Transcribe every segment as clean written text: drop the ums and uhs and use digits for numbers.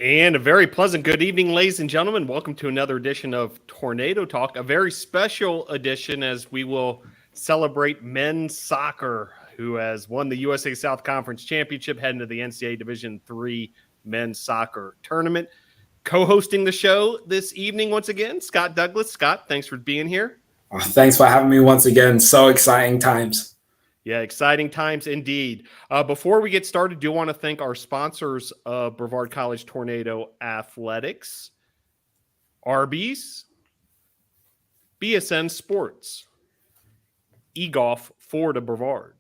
And a very pleasant good evening, ladies and gentlemen. Welcome to another edition of Tornado Talk, a very special edition as we will celebrate men's soccer, who has won the USA South Conference Championship, heading to the NCAA Division III men's soccer tournament. Co-hosting the show this evening once again, Scott Douglas. Scott, thanks for being here. Thanks for having me once again. So exciting times. Yeah, exciting times indeed. Before we get started, I do want to thank our sponsors of Brevard College Tornado Athletics, Arby's, BSN Sports, eGolf Florida Brevard,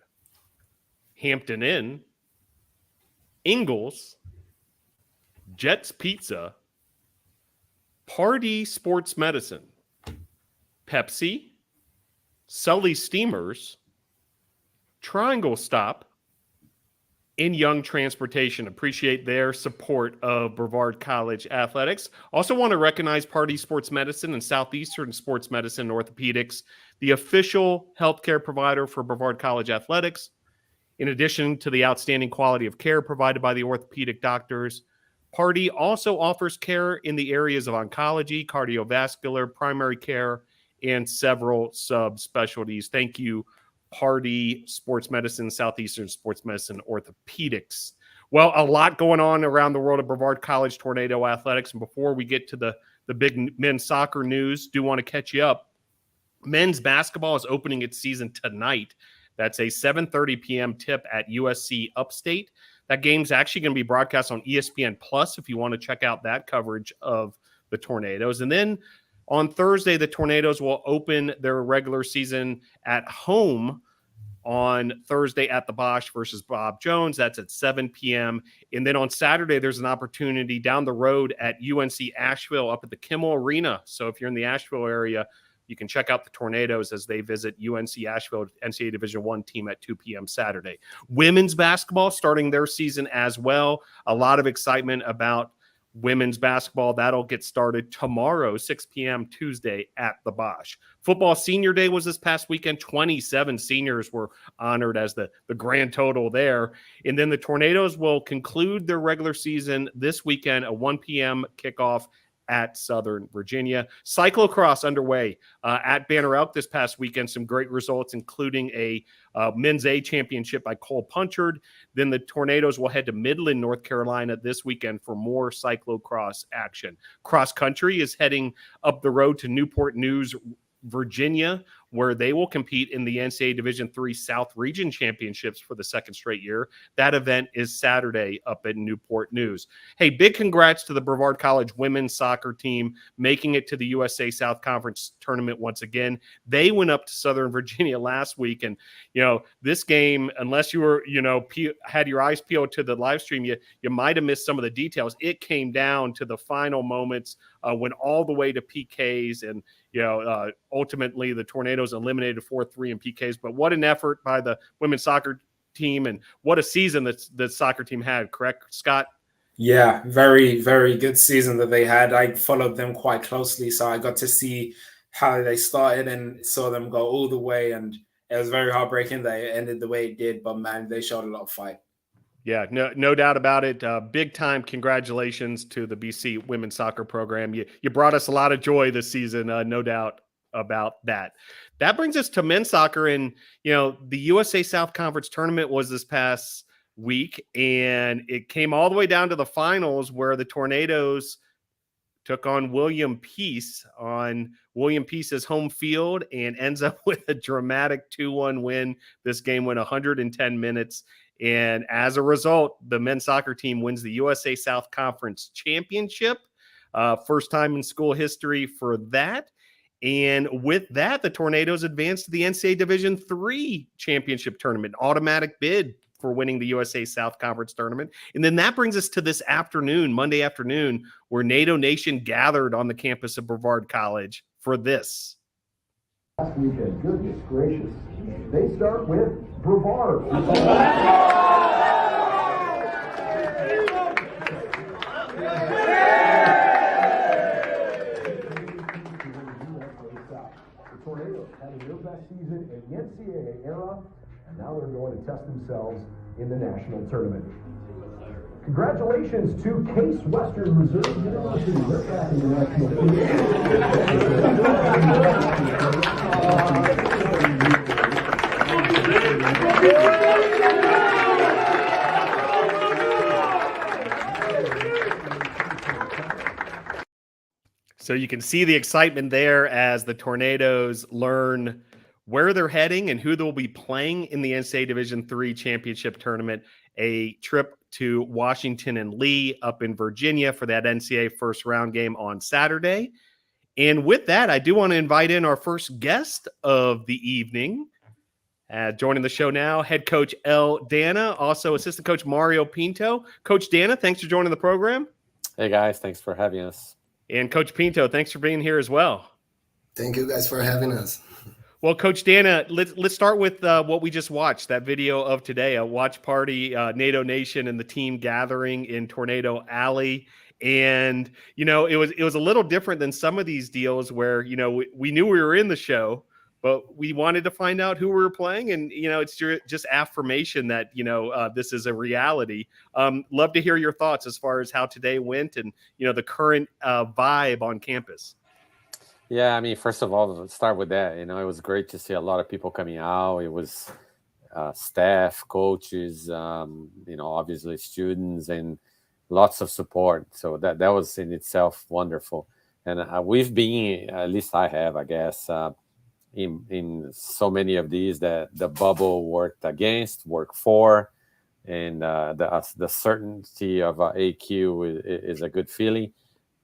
Hampton Inn, Ingles, Jets Pizza, Pardee Sports Medicine, Pepsi, Sully Steamers, Triangle Stop, and Young Transportation. Appreciate their support of Brevard College Athletics. Also want to recognize Pardee Sports Medicine and Southeastern Sports Medicine and Orthopedics, the official healthcare provider for Brevard College Athletics. In addition to the outstanding quality of care provided by the orthopedic doctors, Pardee also offers care in the areas of oncology, cardiovascular, primary care, and several subspecialties. Thank you, Pardee Sports Medicine, Southeastern Sports Medicine, Orthopedics. Well, a lot going on around the world of Brevard College Tornado Athletics. And before we get to the big men's soccer news, do want to catch you up. Men's basketball is opening its season tonight. That's a 7:30 p.m. tip at USC Upstate. That game's actually going to be broadcast on ESPN Plus if you want to check out that coverage of the Tornadoes. And then on Thursday, the Tornadoes will open their regular season at home on Thursday at the Bosch versus Bob Jones. That's at 7 p.m. And then on Saturday, there's an opportunity down the road at UNC Asheville up at the Kimmel Arena. So if you're in the Asheville area, you can check out the Tornadoes as they visit UNC Asheville NCAA Division I team at 2 p.m. Saturday. Women's basketball starting their season as well. A lot of excitement about women's basketball. That'll get started tomorrow, 6 p.m. Tuesday at the Bosch. Football senior day was this past weekend. 27 seniors were honored as the grand total there. And then the Tornadoes will conclude their regular season this weekend, a 1 p.m. kickoff at Southern Virginia. Cyclocross underway at Banner Elk this past weekend. Some great results, including a men's A championship by Cole Punchard. Then the Tornadoes will head to Midland, North Carolina this weekend for more cyclocross action. Cross country is heading up the road to Newport News, Virginia, where they will compete in the NCAA Division III South Region Championships for the second straight year. That event is Saturday up at Newport News. Hey, big congrats to the Brevard College women's soccer team making it to the USA South Conference tournament once again. They went up to Southern Virginia last week, and this game, unless you were had your eyes peeled to the live stream, you might have missed some of the details. It came down to the final moments, went all the way to PKs, and ultimately the Tornadoes eliminated 4-3 in PKs. But what an effort by the women's soccer team, and what a season that the soccer team had, correct, Scott? Yeah, very, very good season that they had. I followed them quite closely, so I got to see how they started and saw them go all the way, and it was very heartbreaking that it ended the way it did, but man, they showed a lot of fight. Yeah, no doubt about it. Big time congratulations to the BC women's soccer program. You brought us a lot of joy this season, no doubt about that. That brings us to men's soccer, and the USA South Conference tournament was this past week, and it came all the way down to the finals where the Tornadoes took on William Peace on William Peace's home field and ends up with a dramatic 2-1 win. This game went 110 minutes. And as a result, the men's soccer team wins the USA South Conference Championship. First time in school history for that. And with that, the Tornadoes advanced to the NCAA Division III Championship Tournament, automatic bid for winning the USA South Conference Tournament. And then that brings us to this afternoon, Monday afternoon, where NATO Nation gathered on the campus of Brevard College for this. Last weekend, goodness gracious. They start with Brevard. The Tornadoes having their best season in the NCAA era, and now they're going to test themselves in the national tournament. Congratulations to Case Western Reserve University. They're tracking the national So you can see the excitement there as the Tornadoes learn where they're heading and who they'll be playing in the NCAA Division III championship tournament. A trip to Washington and Lee up in Virginia for that NCAA first round game on Saturday. And with that, I do want to invite in our first guest of the evening. Joining the show now, head coach El Dana, also assistant coach Mario Pinto. Coach Dana, thanks for joining the program. Hey guys, thanks for having us. And Coach Pinto, thanks for being here as well. Thank you guys for having us. Well, Coach Dana, let's start with what we just watched, that video of today, a watch party, NATO Nation and the team gathering in Tornado Alley. And, you know, it was a little different than some of these deals where, you know, we knew we were in the show, but we wanted to find out who we were playing. And, you know, it's just affirmation that, you know, this is a reality. Love to hear your thoughts as far as how today went and, you know, the current vibe on campus. Yeah, I mean, first of all, let's start with that. You know, it was great to see a lot of people coming out. It was staff, coaches, you know, obviously students, and lots of support. So that was in itself wonderful. And we've been, at least I have, I guess, in so many of these that the bubble worked against, worked for, and the certainty of AQ is a good feeling.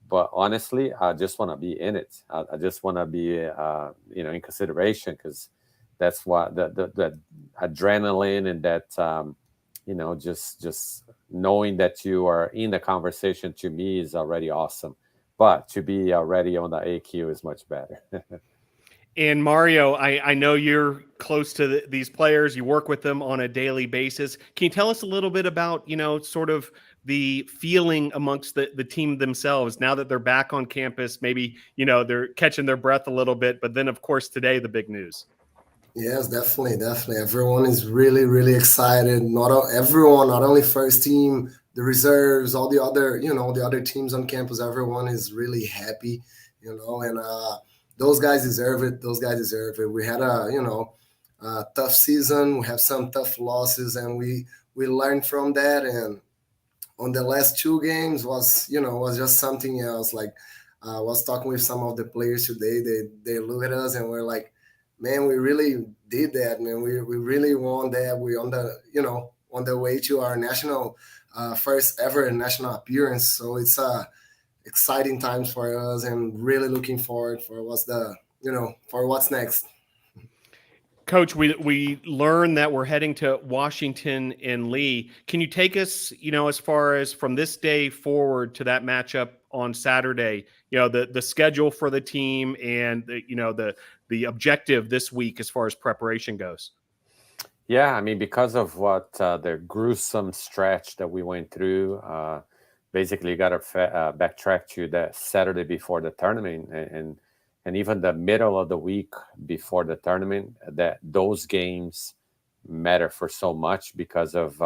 But honestly, I just want to be in it. I just want to be, you know, in consideration, because that's what the adrenaline and that, you know, just knowing that you are in the conversation, to me is already awesome. But to be already on the AQ is much better. And Mario, I know you're close to these players. You work with them on a daily basis. Can you tell us a little bit about, you know, sort of the feeling amongst the team themselves now that they're back on campus? Maybe, you know, they're catching their breath a little bit, but then of course today, the big news. Yes, definitely. Everyone is really, really excited. Not only first team, the reserves, all the other, you know, the other teams on campus. Everyone is really happy, you know, and those guys deserve it. We had a tough season. We have some tough losses, and we learned from that. And on the last two games was just something else. Like I was talking with some of the players today. They look at us and we're like, man, we really did that, man. We really won that. We on the way to our national first ever national appearance. So it's exciting times for us, and really looking forward for what's next. Coach, we learned that we're heading to Washington and Lee. Can you take us, you know, as far as from this day forward to that matchup on Saturday, you know, the schedule for the team and the objective this week as far as preparation goes? Yeah, I mean, because of what the gruesome stretch that we went through, basically got to backtrack to that Saturday before the tournament and even the middle of the week before the tournament, that those games matter for so much because of,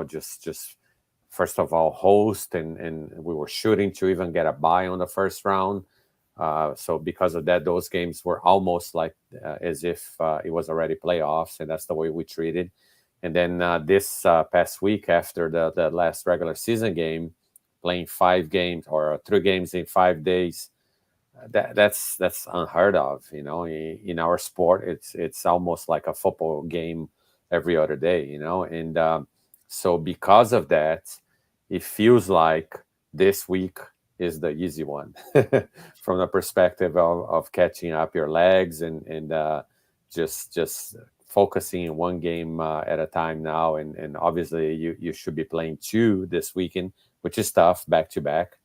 just first of all, host, and we were shooting to even get a bye on the first round. So because of that, those games were almost like as if it was already playoffs, and that's the way we treated. And then this past week, after the last regular season game, playing 5 games or 3 games in 5 days, that's unheard of. You know, in our sport, it's almost like a football game every other day. You know, and so because of that, it feels like this week is the easy one from the perspective of catching up your legs and just focusing in one game at a time now. And obviously you should be playing 2 this weekend, which is tough back to back.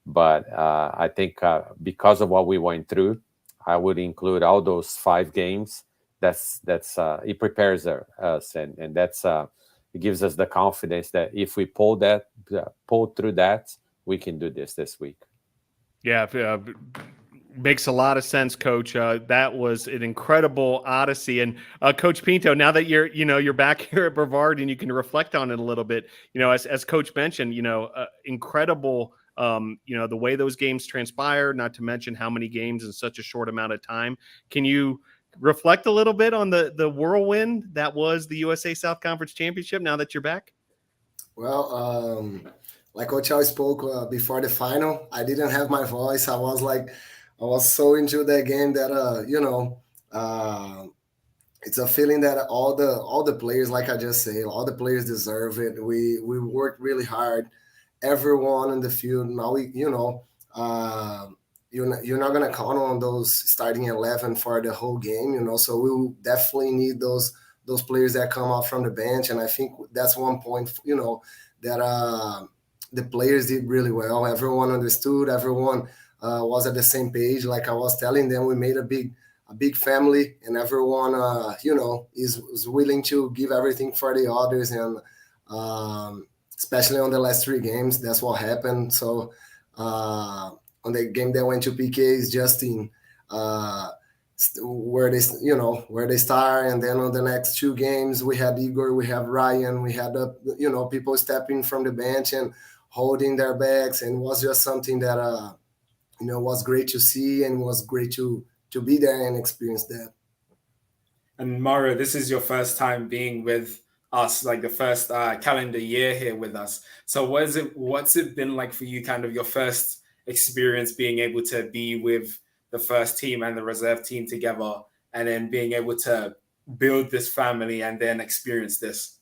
But I think because of what we went through, I would include all those 5 games. That's it prepares us, and that's it gives us the confidence that if we pull through that, we can do this week. Yeah, Makes a lot of sense, Coach. That was an incredible odyssey. And Coach Pinto, now that you're back here at Brevard and you can reflect on it a little bit, as Coach mentioned, incredible. The way those games transpired, not to mention how many games in such a short amount of time. Can you reflect a little bit on the whirlwind that was the USA South Conference Championship now that you're back? Well, like Coach Al spoke before the final, I didn't have my voice. I was so into that game that it's a feeling that all the players, like I just said, all the players deserve it. We worked really hard. Everyone in the field. Now you're not gonna count on those starting 11 for the whole game. So we will definitely need those players that come out from the bench, and I think that's one point. That the players did really well. Everyone understood. Everyone was at the same page. Like I was telling them, we made a big family, and everyone is willing to give everything for the others, and especially on the last 3 games, that's what happened. So on the game that went to PKs, Justin, where they start, and then on the next 2 games we had Igor, we have Ryan, we had people stepping from the bench and holding their backs, and it was just something that was great to see, and was great to be there and experience that. And Mario, this is your first time being with us, like the first calendar year here with us. So what's it been like for you, kind of your first experience being able to be with the first team and the reserve team together, and then being able to build this family and then experience this?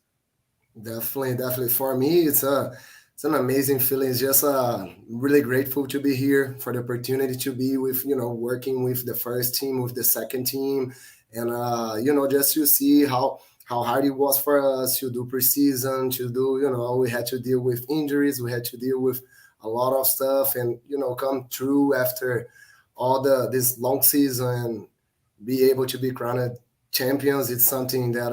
Definitely. For me, it's an amazing feeling. It's just really grateful to be here, for the opportunity to be with, working with the first team, with the second team, and just to see how hard it was for us to do preseason, to do, we had to deal with injuries, we had to deal with a lot of stuff, and come through after all this long season and be able to be crowned champions. It's something that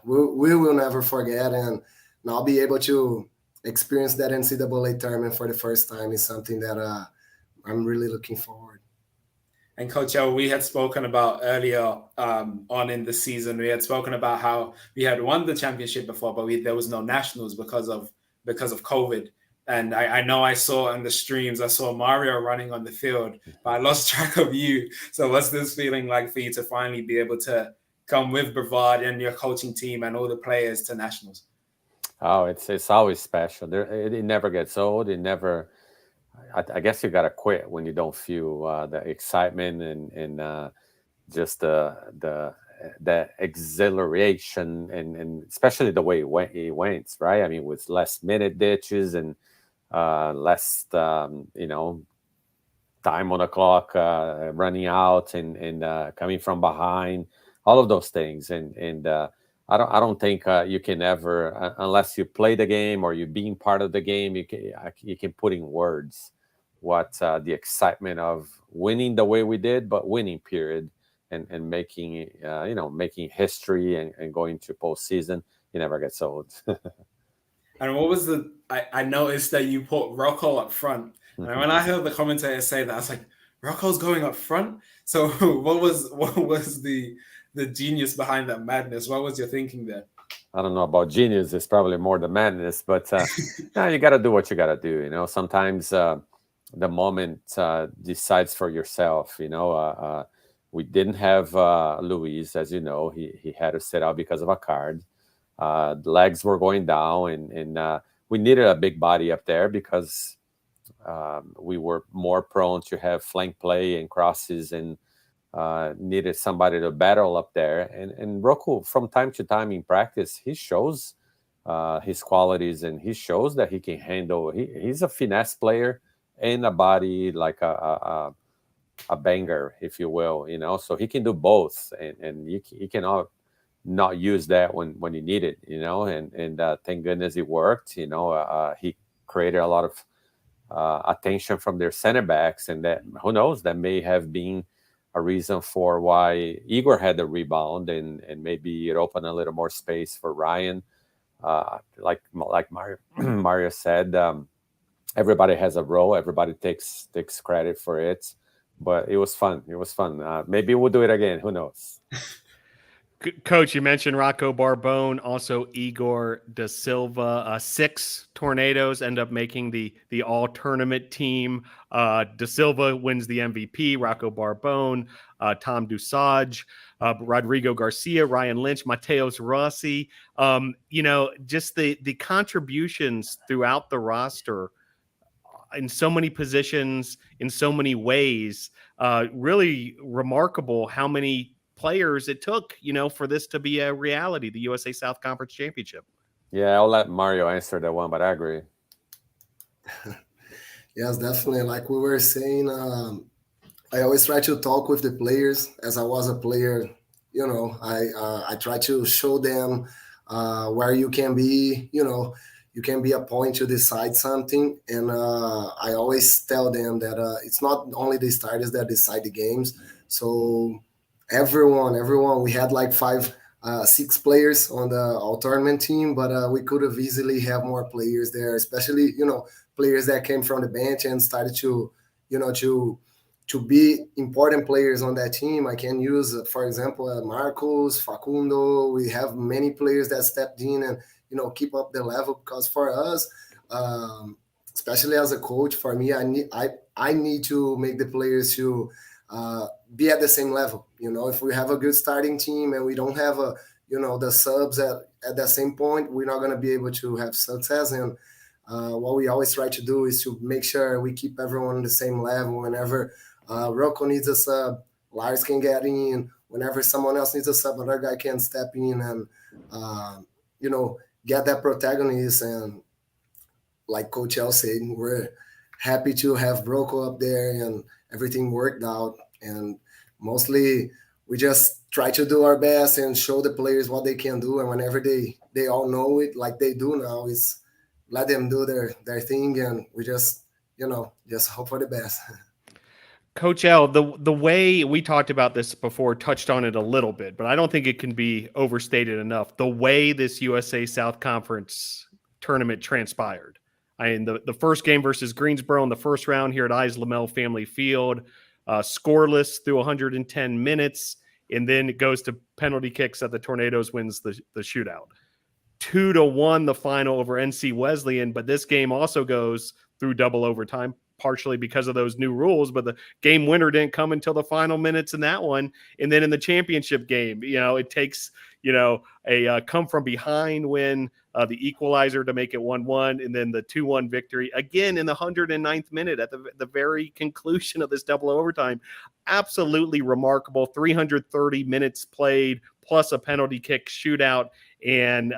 we will never forget, and now be able to experience that NCAA tournament for the first time is something that I'm really looking forward. And Coach L, we had spoken about earlier on in the season, we had spoken about how we had won the championship before, but there was no nationals because of COVID. And I know I saw in the streams, I saw Mario running on the field, but I lost track of you. So what's this feeling like for you to finally be able to come with Brevard and your coaching team and all the players to nationals? Oh, it's always special. It never gets old. It never. I guess you gotta quit when you don't feel the excitement and just the exhilaration and especially the way it went, right? I mean, with last minute ditches and less time on the clock, running out and coming from behind, all of those things, and I don't think you can ever, unless you play the game or you being part of the game, you can put in words what the excitement of winning the way we did, but winning period, and making making history and going to postseason. It never gets old. And what was I noticed that you put Rocco up front. And when I heard the commentator say that, I was like, Rocco's going up front? So what was the genius behind that madness? What was your thinking there? I don't know about genius. It's probably more the madness, but you got to do what you got to do. Sometimes the moment decides for yourself. We didn't have Luis, as you know. He had to sit out because of a card. The legs were going down, and we needed a big body up there because we were more prone to have flank play and crosses, and needed somebody to battle up there. And Rocco, from time to time in practice, he shows his qualities, and he shows that he can handle. He's a finesse player and a body like a banger, if you will. So he can do both, and he cannot not use that when you need it, and thank goodness it worked. He created a lot of attention from their center backs, and that, who knows, that may have been a reason for why Igor had the rebound, and maybe it opened a little more space for Ryan. Like Mario said, everybody has a role, everybody takes credit for it, but it was fun. It was fun. Maybe we'll do it again. Who knows? Coach, you mentioned Rocco Barbone, also Igor Da Silva. 6 Tornadoes end up making the all-tournament team. Da Silva wins the MVP, Rocco Barbone, Tom Dusage, Rodrigo Garcia, Ryan Lynch, Mateos Rossi. Just the contributions throughout the roster in so many positions, in so many ways. Really remarkable how many players it took, for this to be a reality, the USA South Conference Championship. Yeah, I'll let Mario answer that one, but I agree. Yes, definitely. Like we were saying, I always try to talk with the players. As I was a player, I try to show them where you can be. You can be a point to decide something, and I always tell them that it's not only the starters that decide the games. So everyone, we had like 6 players on the all tournament team, but we could have easily have more players there, especially players that came from the bench and started to be important players on that team. I can use, for example, Marcos, Facundo. We have many players that stepped in and keep up the level, because for us, especially as a coach, for me, I need to make the players to be at the same level. If we have a good starting team and we don't have the subs at that same point, we're not going to be able to have success. And what we always try to do is to make sure we keep everyone on the same level. Whenever Rocco needs a sub, Lars can get in. Whenever someone else needs a sub, another guy can step in and get that protagonist. And like Coach El said, we're happy to have Rocco up there, and everything worked out. And mostly we just try to do our best and show the players what they can do. And whenever they all know it, like they do now, is let them do their thing, and we just hope for the best. Coach L, the way we talked about this before, touched on it a little bit, but I don't think it can be overstated enough. The way this USA South Conference tournament transpired. The first game versus Greensboro in the first round here at Ise Lamel Family Field, scoreless through 110 minutes, and then it goes to penalty kicks that the Tornadoes wins the shootout. 2-1 the final over NC Wesleyan, but this game also goes through double overtime, partially because of those new rules, but the game winner didn't come until the final minutes in that one. And then in the championship game, it takes, a come from behind win, the equalizer to make it 1-1, and then the 2-1 victory again in the 109th minute at the very conclusion of this double overtime. Absolutely remarkable. 330 minutes played plus a penalty kick shootout. And,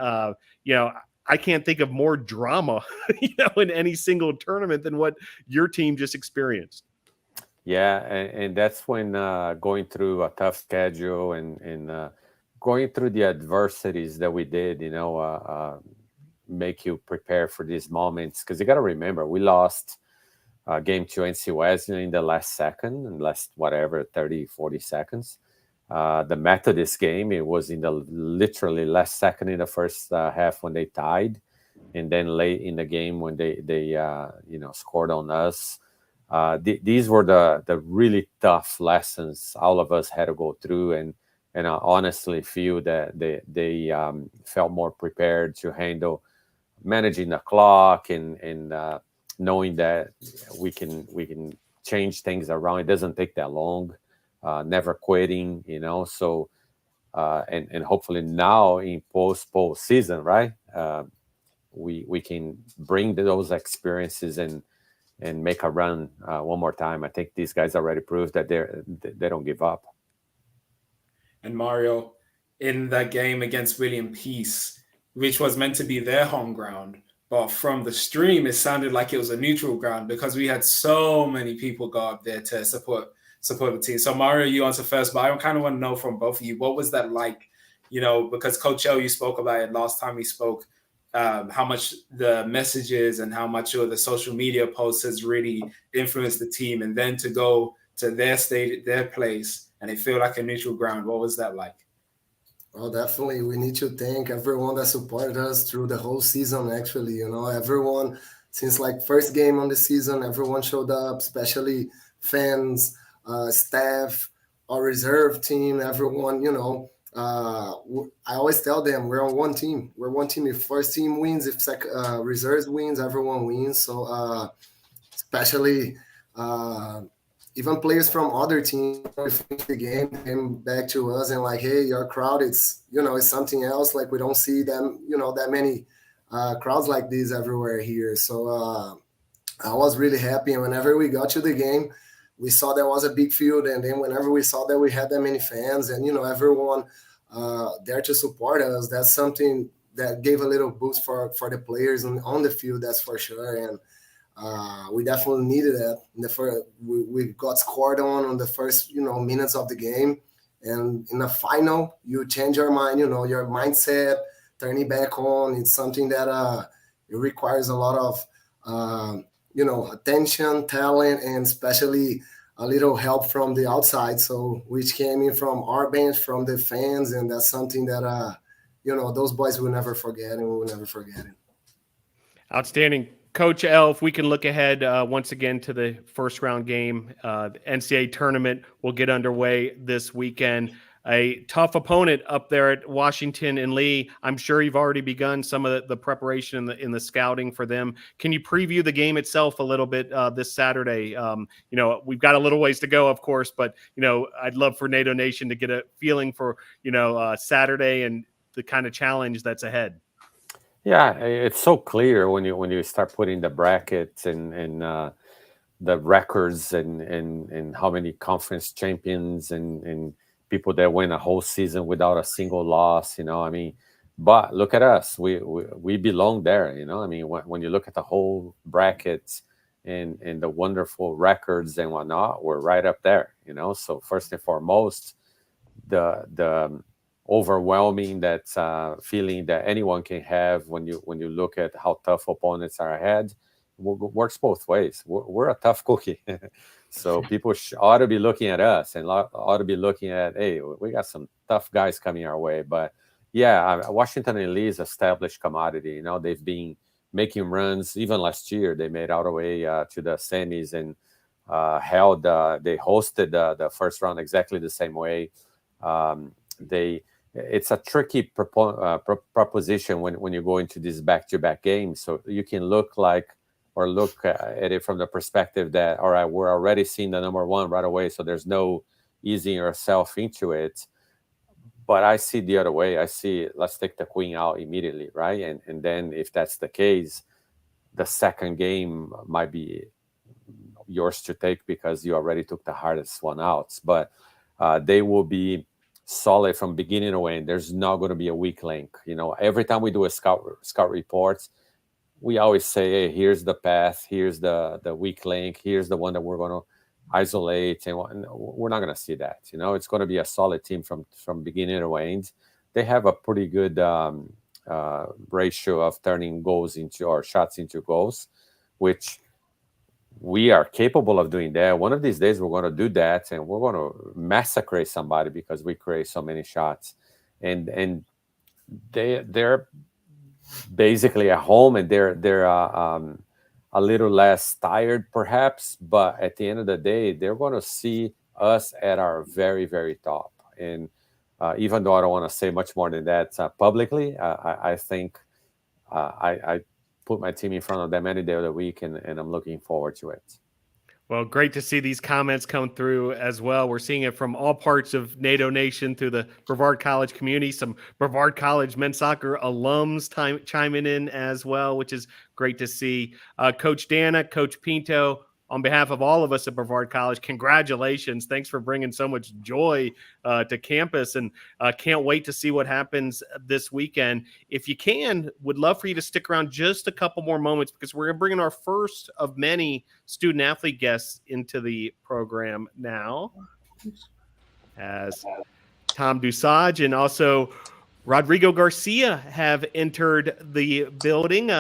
I can't think of more drama, in any single tournament than what your team just experienced. Yeah, and that's when going through a tough schedule and going through the adversities that we did, make you prepare for these moments. Because you got to remember, we lost game to NC Wesleyan in the last 30, 40 seconds. The Methodist game, it was in the literally last second in the first half when they tied, and then late in the game when they scored on us. These were the really tough lessons all of us had to go through, and I honestly feel that they felt more prepared to handle managing the clock and knowing that we can change things around. It doesn't take that long. Never quitting, so and hopefully now in post season, right, we can bring those experiences and make a run one more time. I think these guys already proved that they don't give up. And Mario, in that game against William Peace, which was meant to be their home ground, but from the stream it sounded like it was a neutral ground because we had so many people go up there to support the team. So Mario, you answer first, but I kind of want to know from both of you, what was that like? Because Coach O, you spoke about it last time we spoke, how much the messages and how much of the social media posts has really influenced the team, and then to go to their state, their place, and it feel like a neutral ground. What was that like? Well, definitely, we need to thank everyone that supported us through the whole season. Actually, everyone since like first game on the season, everyone showed up, especially fans. staff, our reserve team, everyone, I always tell them we're on one team. We're one team. If first team wins, if reserves wins, everyone wins. So especially even players from other teams finish the game came back to us and like, hey, your crowd, it's it's something else. Like we don't see them, that many crowds like this everywhere here. So I was really happy. And whenever we got to the game, we saw there was a big field, and then whenever we saw that we had that many fans and everyone there to support us, that's something that gave a little boost for the players on the field, that's for sure. And we definitely needed that. We got scored on the first minutes of the game, and in the final you change your mind, your mindset, turning back on. It's something that it requires a lot of attention, talent, and especially a little help from the outside. So which came in from our bench, from the fans, and that's something that those boys will never forget, and we will never forget it. Outstanding. Coach L, if we can look ahead once again to the first round game, the NCAA tournament will get underway this weekend. A tough opponent up there at Washington and Lee. I'm sure you've already begun some of the preparation in the scouting for them. Can you preview the game itself a little bit this Saturday? We've got a little ways to go, of course, but I'd love for NATO Nation to get a feeling for Saturday and the kind of challenge that's ahead. Yeah, it's so clear when you start putting the brackets and the records and how many conference champions and people that win a whole season without a single loss. But look at us, we belong there. When you look at the whole brackets and the wonderful records and whatnot, we're right up there. So first and foremost, the overwhelming that feeling that anyone can have when you look at how tough opponents are ahead works both ways. We're a tough cookie. So people ought to be looking at us and ought to be looking at, hey, we got some tough guys coming our way. But yeah, Washington and Lee is established commodity. They've been making runs. Even last year, they made out a way to the semis and they hosted the first round exactly the same way. It's a tricky proposition when you go into these back-to-back games. So you can look at it from the perspective that, all right, we're already seeing the number one right away, so there's no easing yourself into it. But I see the other way. I see, let's take the queen out immediately, right? And then if that's the case, the second game might be yours to take because you already took the hardest one out. But they will be solid from beginning to end. There's not going to be a weak link. Every time we do a scout reports, we always say, hey, here's the path, here's the weak link, here's the one that we're going to isolate, and we're not going to see that. It's going to be a solid team from beginning to end. They have a pretty good ratio of turning goals into, or shots into goals, which we are capable of doing that. One of these days we're going to do that, and we're going to massacre somebody because we create so many shots. And they're basically at home, and they're a little less tired perhaps, but at the end of the day, they're going to see us at our very, very top. And even though I don't want to say much more than that publicly, I think I put my team in front of them any day of the week, and I'm looking forward to it. Well, great to see these comments come through as well. We're seeing it from all parts of NATO Nation through the Brevard College community. Some Brevard College men's soccer alums chiming in as well, which is great to see. Coach Dana, Coach Pinto, on behalf of all of us at Brevard College, congratulations. Thanks for bringing so much joy to campus, and can't wait to see what happens this weekend. If you can, would love for you to stick around just a couple more moments, because we're going to bring in our first of many student-athlete guests into the program now, as Tom Dusage and also Rodrigo Garcia have entered the building.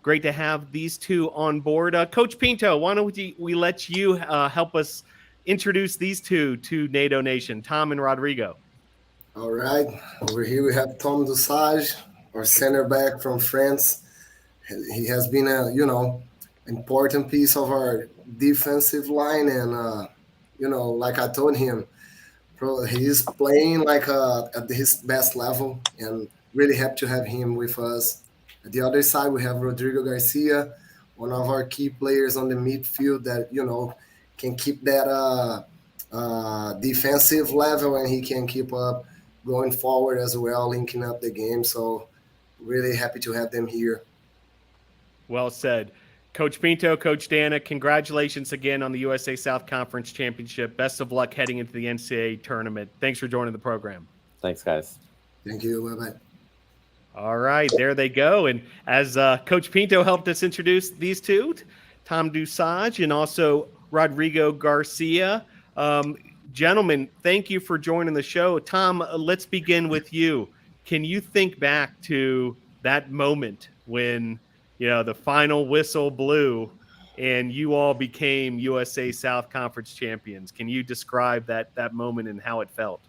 Great to have these two on board. Coach Pinto, why don't we let you help us introduce these two to NATO Nation, Tom and Rodrigo. All right. Over here we have Tom Dusage, our center back from France. He has been a, important piece of our defensive line, and like I told him, bro, he's playing like at his best level, and really happy to have him with us. At the other side, we have Rodrigo Garcia, one of our key players on the midfield that can keep that defensive level, and he can keep up going forward as well, linking up the game. So really happy to have them here. Well said. Coach Pinto, Coach Dana, congratulations again on the USA South Conference Championship. Best of luck heading into the NCAA tournament. Thanks for joining the program. Thanks, guys. Thank you. Bye-bye. All right, there they go. And as Coach Pinto helped us introduce these two, Tom Dusage and also Rodrigo Garcia. Gentlemen, thank you for joining the show. Tom, let's begin with you. Can you think back to that moment when the final whistle blew and you all became USA South Conference champions? Can you describe that moment and how it felt?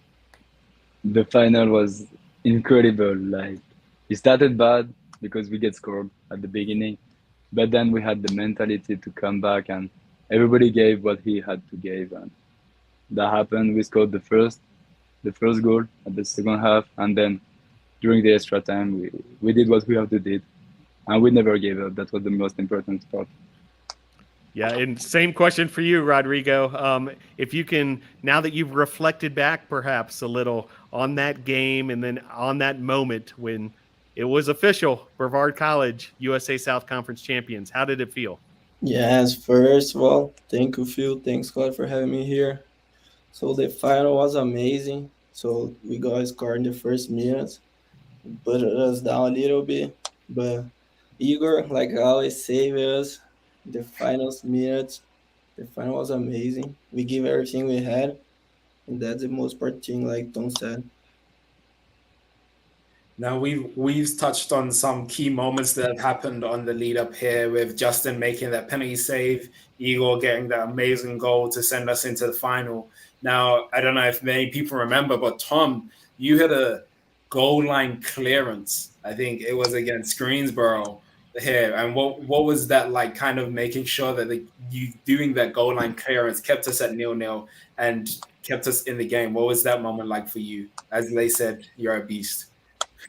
The final was incredible. Like, it started bad because we get scored at the beginning, but then we had the mentality to come back and everybody gave what he had to give, and that happened. We scored the first goal at the second half, and then during the extra time we did what we have to do, and we never gave up. That was the most important part. Yeah, and same question for you, Rodrigo. If you can, now that you've reflected back perhaps a little on that game and then on that moment when it was official, Brevard College, USA South Conference champions, how did it feel? Yes, first of all, thank you, Phil. Thanks, God, for having me here. So the final was amazing. So we got scored in the first minute, put us down a little bit, but Igor, like always, saved us. The finals minutes, the final was amazing. We gave everything we had, and that's the most important thing, like Tom said. Now we've touched on some key moments that have happened on the lead up here, with Justin making that penalty save, Igor getting that amazing goal to send us into the final. Now, I don't know if many people remember, but Tom, you had a goal line clearance. I think it was against Greensboro here. And what was that like, kind of making sure that you doing that goal line clearance kept us at 0-0 and kept us in the game? What was that moment like for you? As they said, you're a beast.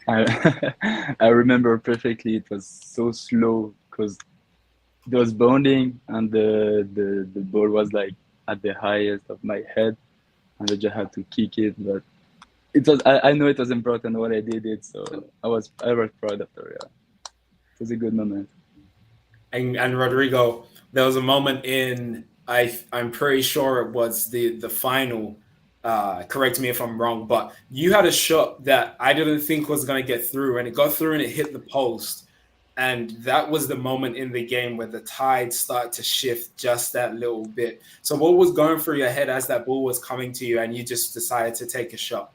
I remember perfectly. It was so slow because there was bounding and the ball was like at the highest of my head, and I just had to kick it. But it was I know it was important what I did it, so I was proud after. Yeah, it was a good moment. And Rodrigo, there was a moment in I'm pretty sure it was the final. Correct me if I'm wrong, but you had a shot that I didn't think was going to get through, and it got through and it hit the post. And that was the moment in the game where the tide started to shift just that little bit. So what was going through your head as that ball was coming to you and you just decided to take a shot?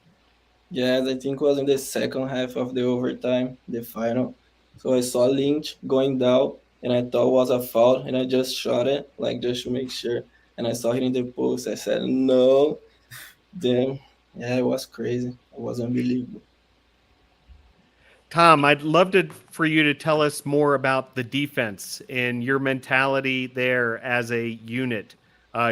Yes, I think it was in the second half of the overtime, the final. So I saw Lynch going down, and I thought it was a foul, and I just shot it, like just to make sure. And I saw hitting the post. I said, no. Damn. Yeah, it was crazy. It was unbelievable. Tom, I'd love for you to tell us more about the defense and your mentality there as a unit.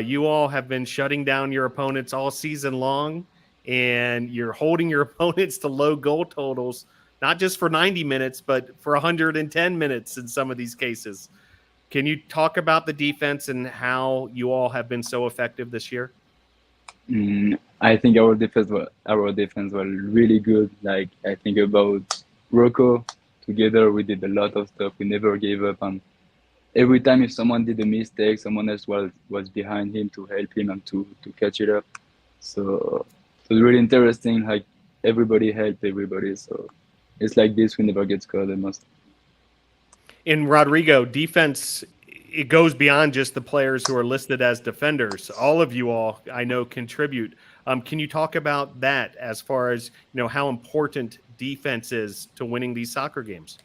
You all have been shutting down your opponents all season long, and you're holding your opponents to low goal totals, not just for 90 minutes, but for 110 minutes in some of these cases. Can you talk about the defense and how you all have been so effective this year? I think our defense was really good. Like, I think about Rocco. Together we did a lot of stuff. We never gave up, and every time if someone did a mistake, someone else was behind him to help him and to catch it up. So it was really interesting. Like, everybody helped everybody. So it's like this, we never get scored almost. In Rodrigo, defense, it goes beyond just the players who are listed as defenders. All of you all, I know, contribute. Can you talk about that as far as, how important defense is to winning these soccer games?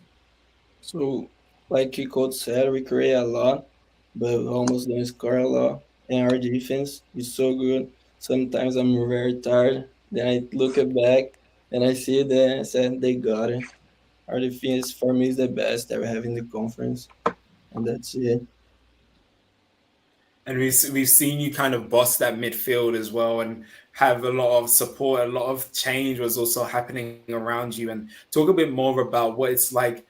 So, like Coach said, we create a lot, but we almost don't score a lot. And our defense is so good. Sometimes I'm very tired. Then I look back and I see that and said, they got it. Our defense, for me, is the best that we have in the conference. And that's it. And we've seen you kind of boss that midfield as well, and have a lot of support. A lot of change was also happening around you. And talk a bit more about what it's like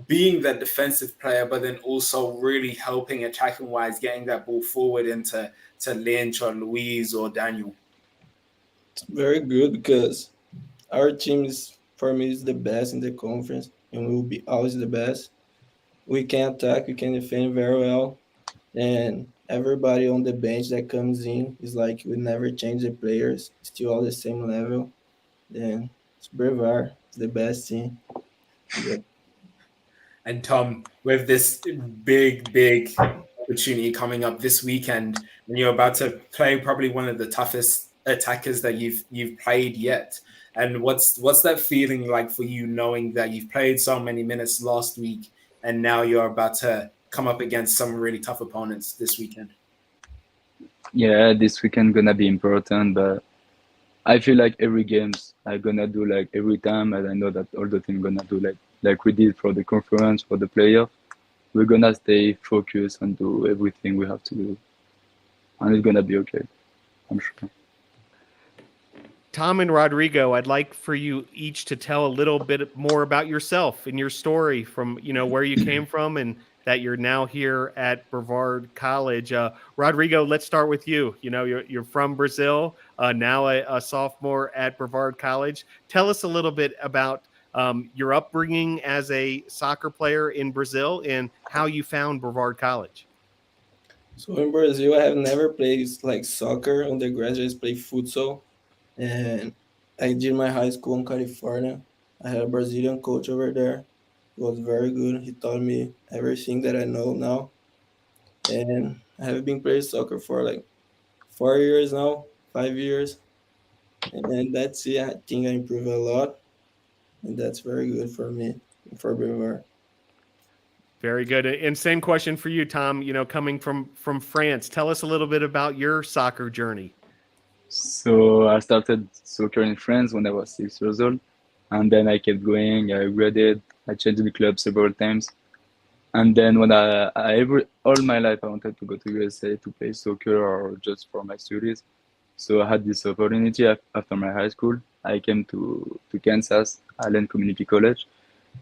being that defensive player, but then also really helping attacking wise, getting that ball forward into Lynch or Luis or Daniel. It's very good because our team is, for me, is the best in the conference, and we will be always the best. We can attack, we can defend very well, and everybody on the bench that comes in is like we never change the players, still all the same level. Then it's Brevar, it's the best team. Yeah. And Tom, with this big opportunity coming up this weekend, and you're about to play probably one of the toughest attackers that you've played yet. And what's that feeling like for you, knowing that you've played so many minutes last week, and now you're about to come up against some really tough opponents this weekend? Yeah, this weekend gonna be important, but I feel like every games I gonna do like every time, and I know that all the team gonna do like we did for the conference, for the playoff. We're gonna stay focused and do everything we have to do, and it's gonna be okay, I'm sure. Tom and Rodrigo, I'd like for you each to tell a little bit more about yourself and your story from, where you came from and that you're now here at Brevard College. Rodrigo, let's start with you. You're from Brazil, now a sophomore at Brevard College. Tell us a little bit about your upbringing as a soccer player in Brazil and how you found Brevard College. So in Brazil, I have never played like soccer. Undergraduate, I just played futsal, and I did my high school in California. I had a Brazilian coach over there. He was very good. He taught me everything that I know now, and I have been playing soccer for like 4 years now, 5 years, and that's it. I think I improved a lot, and that's very good for me for Brevar. Very good. And same question for you, Tom, coming from France. Tell us a little bit about your soccer journey. So I started soccer in France when I was 6 years old, and then I kept going. I graded. I changed the club several times, and then when all my life I wanted to go to USA to play soccer or just for my studies. So I had this opportunity after my high school. I came to Kansas, Allen Community College,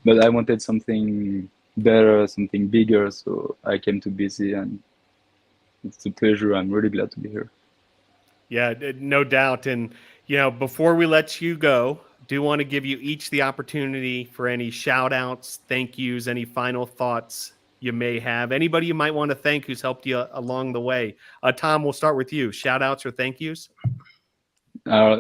but I wanted something better, something bigger. So I came to BC, and it's a pleasure. I'm really glad to be here. Yeah, no doubt. And, before we let you go, do want to give you each the opportunity for any shout outs, thank yous, any final thoughts you may have. Anybody you might want to thank who's helped you along the way. Tom, we'll start with you. Shout outs or thank yous?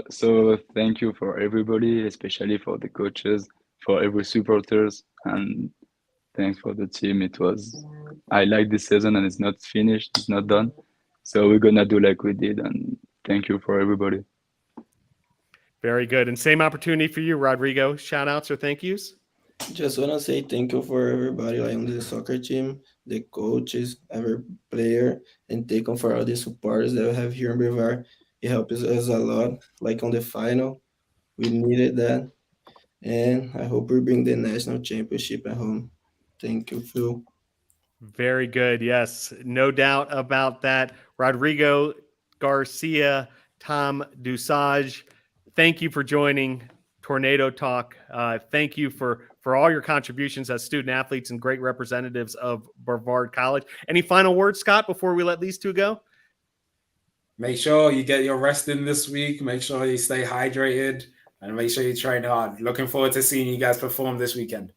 So thank you for everybody, especially for the coaches, for every supporters, and thanks for the team. I like this season, and it's not finished, it's not done. So we're gonna do like we did, and thank you for everybody. Very good. And same opportunity for you, Rodrigo. Shout outs or thank yous? Just want to say thank you for everybody like on the soccer team, the coaches, every player, and thank you for all the supporters that we have here in Brevard. It helps us a lot. Like on the final, we needed that. And I hope we bring the national championship at home. Thank you, Phil. Very good. Yes, no doubt about that. Rodrigo Garcia, Tom Dusage, thank you for joining Tornado Talk. Thank you for all your contributions as student athletes and great representatives of Brevard College. Any final words, Scott, before we let these two go? Make sure you get your rest in this week. Make sure you stay hydrated and make sure you train hard. Looking forward to seeing you guys perform this weekend.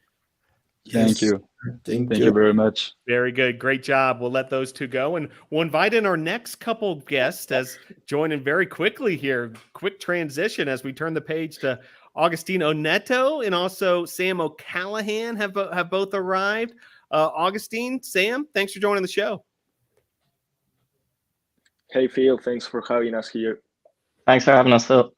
Thank you. Thank you very much. Very good. Great job. We'll let those two go. And we'll invite in our next couple of guests as joining very quickly here. Quick transition as we turn the page to Augustine Oneto and also Sam O'Callahan have both arrived. Augustine, Sam, thanks for joining the show. Hey, Phil. Thanks for having us here. Thanks for having us, Phil.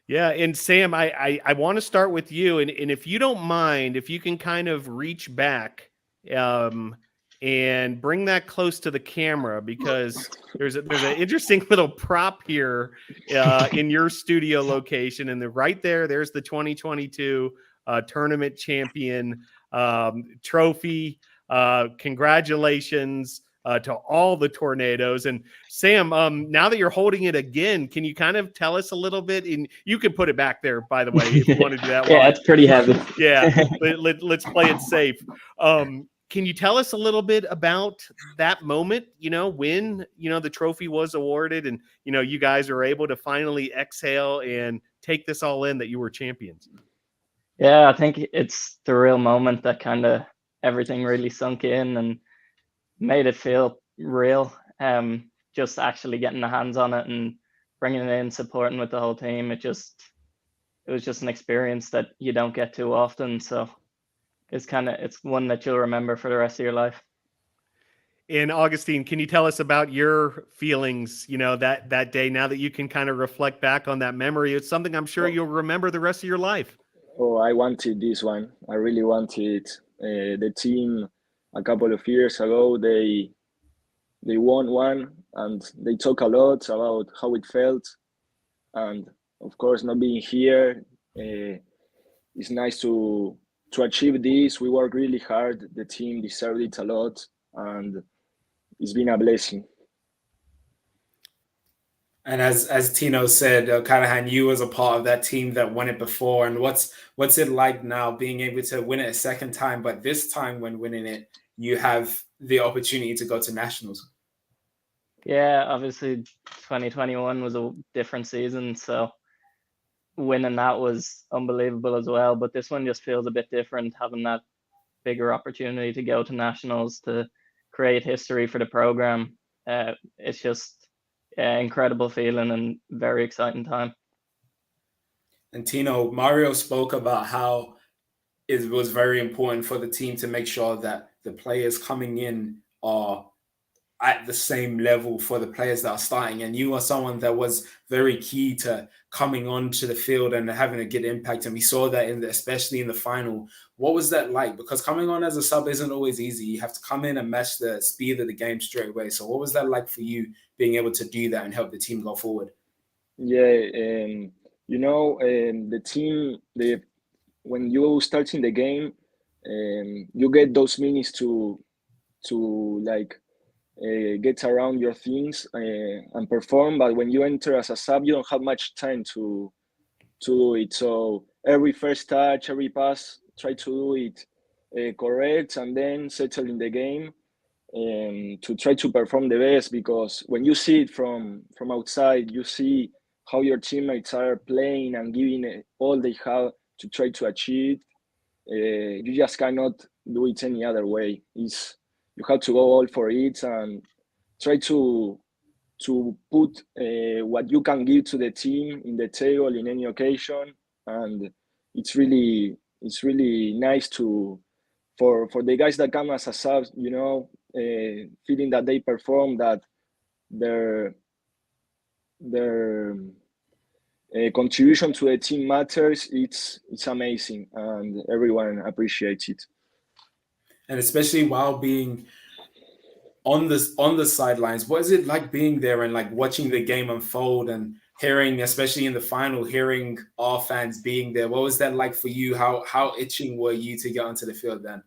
Yeah, and Sam, I want to start with you, and if you don't mind, if you can kind of reach back and bring that close to the camera, because there's an interesting little prop here in your studio location, and right there's the 2022 tournament champion trophy. Congratulations. to all the tornadoes. And Sam, now that you're holding it again, can you kind of tell us a little bit? And you can put it back there, by the way, if you want to do that. Yeah, it's pretty heavy. Yeah, let's play it safe. Can you tell us a little bit about that moment, when, the trophy was awarded and, you guys are able to finally exhale and take this all in that you were champions? Yeah, I think it's the real moment that kind of everything really sunk in and made it feel real. Just actually getting the hands on it and bringing it in, supporting with the whole team. It was just an experience that you don't get too often. So it's one that you'll remember for the rest of your life. And Augustine, can you tell us about your feelings, that day, now that you can kind of reflect back on that memory? It's something I'm sure you'll remember the rest of your life. Oh, I wanted this one. I really wanted the team a couple of years ago. They won one, and they talk a lot about how it felt. And of course, not being here, it's nice to achieve this. We worked really hard. The team deserved it a lot, and it's been a blessing. And as Tino said, Callahan, you was a part of that team that won it before. And what's it like now being able to win it a second time, but this time when winning it, you have the opportunity to go to nationals? Yeah, obviously 2021 was a different season, so winning that was unbelievable as well. But this one just feels a bit different, having that bigger opportunity to go to nationals, to create history for the program. It's just incredible feeling and very exciting time. And Tino, Mario spoke about how it was very important for the team to make sure that the players coming in are at the same level for the players that are starting. And you are someone that was very key to coming onto the field and having a good impact. And we saw that especially in the final. What was that like? Because coming on as a sub isn't always easy. You have to come in and match the speed of the game straight away. So what was that like for you, being able to do that and help the team go forward? Yeah, the team, when you start in the game, you get those minutes to like get around your things and perform. But when you enter as a sub, you don't have much time to do it. So every first touch, every pass, try to do it correct, and then settle in the game to try to perform the best. Because when you see it from outside, you see how your teammates are playing and giving it all they have to try to achieve. You just cannot do it any other way. You have to go all for it and try to put what you can give to the team in the table in any occasion. And it's really nice for the guys that come as a sub, feeling that they perform, that their contribution to the team matters. It's amazing, and everyone appreciates it. And especially while being on the sidelines, what is it like being there and like watching the game unfold and hearing, especially in the final, hearing our fans being there? What was that like for you? How itching were you to get onto the field then?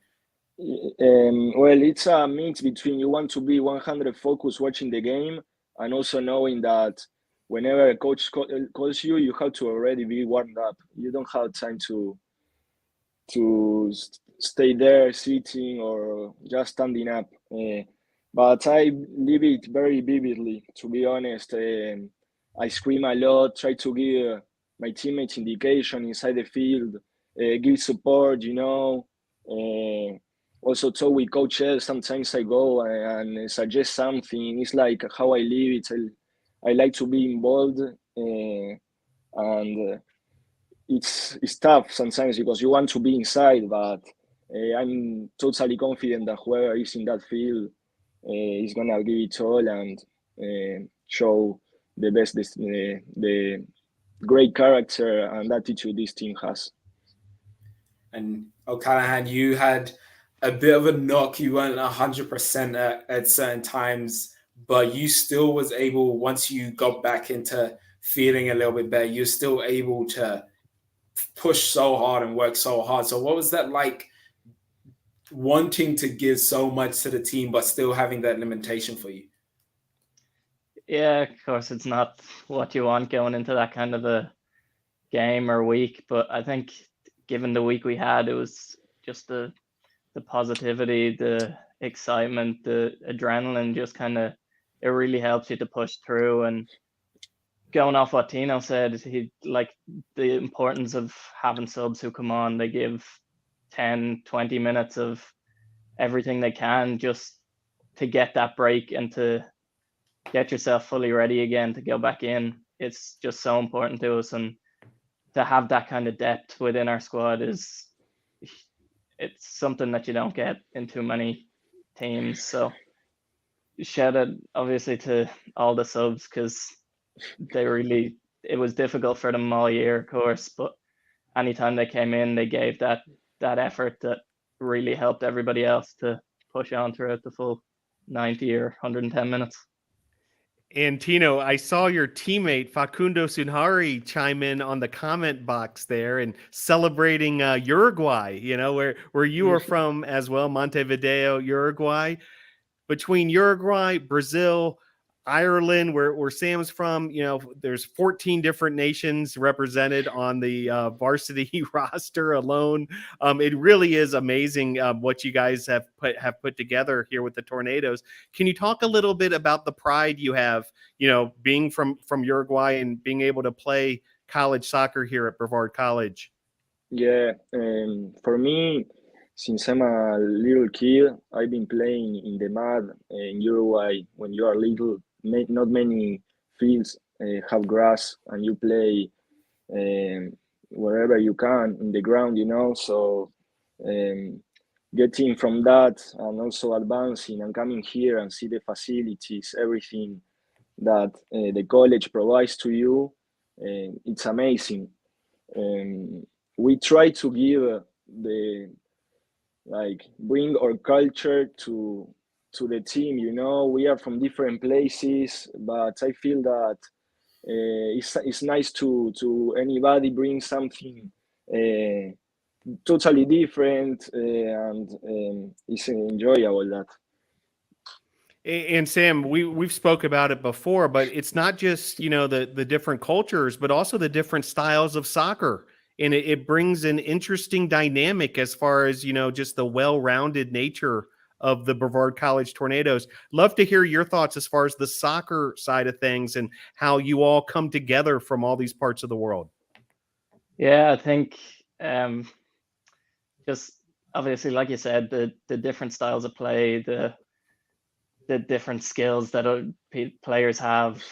Well, it's a mix between you want to be 100 focused watching the game and also knowing that whenever a coach calls you, you have to already be warmed up. You don't have time to stay there sitting or just standing up. But I live it very vividly, to be honest. I scream a lot, try to give my teammates indication inside the field, give support, also talk with coaches. Sometimes I go and suggest something. It's like how I live it. I like to be involved, and it's tough sometimes because you want to be inside, but I'm totally confident that whoever is in that field is gonna give it all and show the best, the great character and attitude this team has. And O'Callaghan, you had a bit of a knock. You weren't 100% at certain times, but you still was able, once you got back into feeling a little bit better, you're still able to push so hard and work so hard. So what was that like wanting to give so much to the team, but still having that limitation for you? Yeah, of course, it's not what you want going into that kind of a game or week, but I think given the week we had, it was just the positivity, the excitement, the adrenaline, just kind of, it really helps you to push through. And going off what Tino said, he like the importance of having subs who come on, they give 10, 20 minutes of everything they can just to get that break and to get yourself fully ready again to go back in. It's just so important to us, and to have that kind of depth within our squad it's something that you don't get in too many teams. So shout out obviously to all the subs, because it was difficult for them all year, of course, but anytime they came in, they gave that effort that really helped everybody else to push on throughout the full 90 or 110 minutes. And Tino, I saw your teammate Facundo Sunhari chime in on the comment box there and celebrating Uruguay, where you are from as well, Montevideo, Uruguay. Between Uruguay, Brazil, Ireland, where Sam's from, there's 14 different nations represented on the varsity roster alone. It really is amazing what you guys have put together here with the Tornadoes. Can you talk a little bit about the pride you have, being from Uruguay and being able to play college soccer here at Brevard College? Yeah, for me, since I'm a little kid, I've been playing in the mud in Uruguay. When you are little, not many fields have grass, and you play wherever you can in the ground, So getting from that and also advancing and coming here and see the facilities, everything that the college provides to you, it's amazing. We try to give bring our culture to the team. We are from different places, but I feel that it's nice to anybody bring something totally different, and it's enjoyable that. And Sam, we've spoke about it before, but it's not just the different cultures, but also the different styles of soccer, and it brings an interesting dynamic as far as just the well-rounded nature of the Brevard College Tornadoes. Love to hear your thoughts as far as the soccer side of things and how you all come together from all these parts of the world. Yeah, I think just obviously, like you said, the different styles of play, the different skills that players have.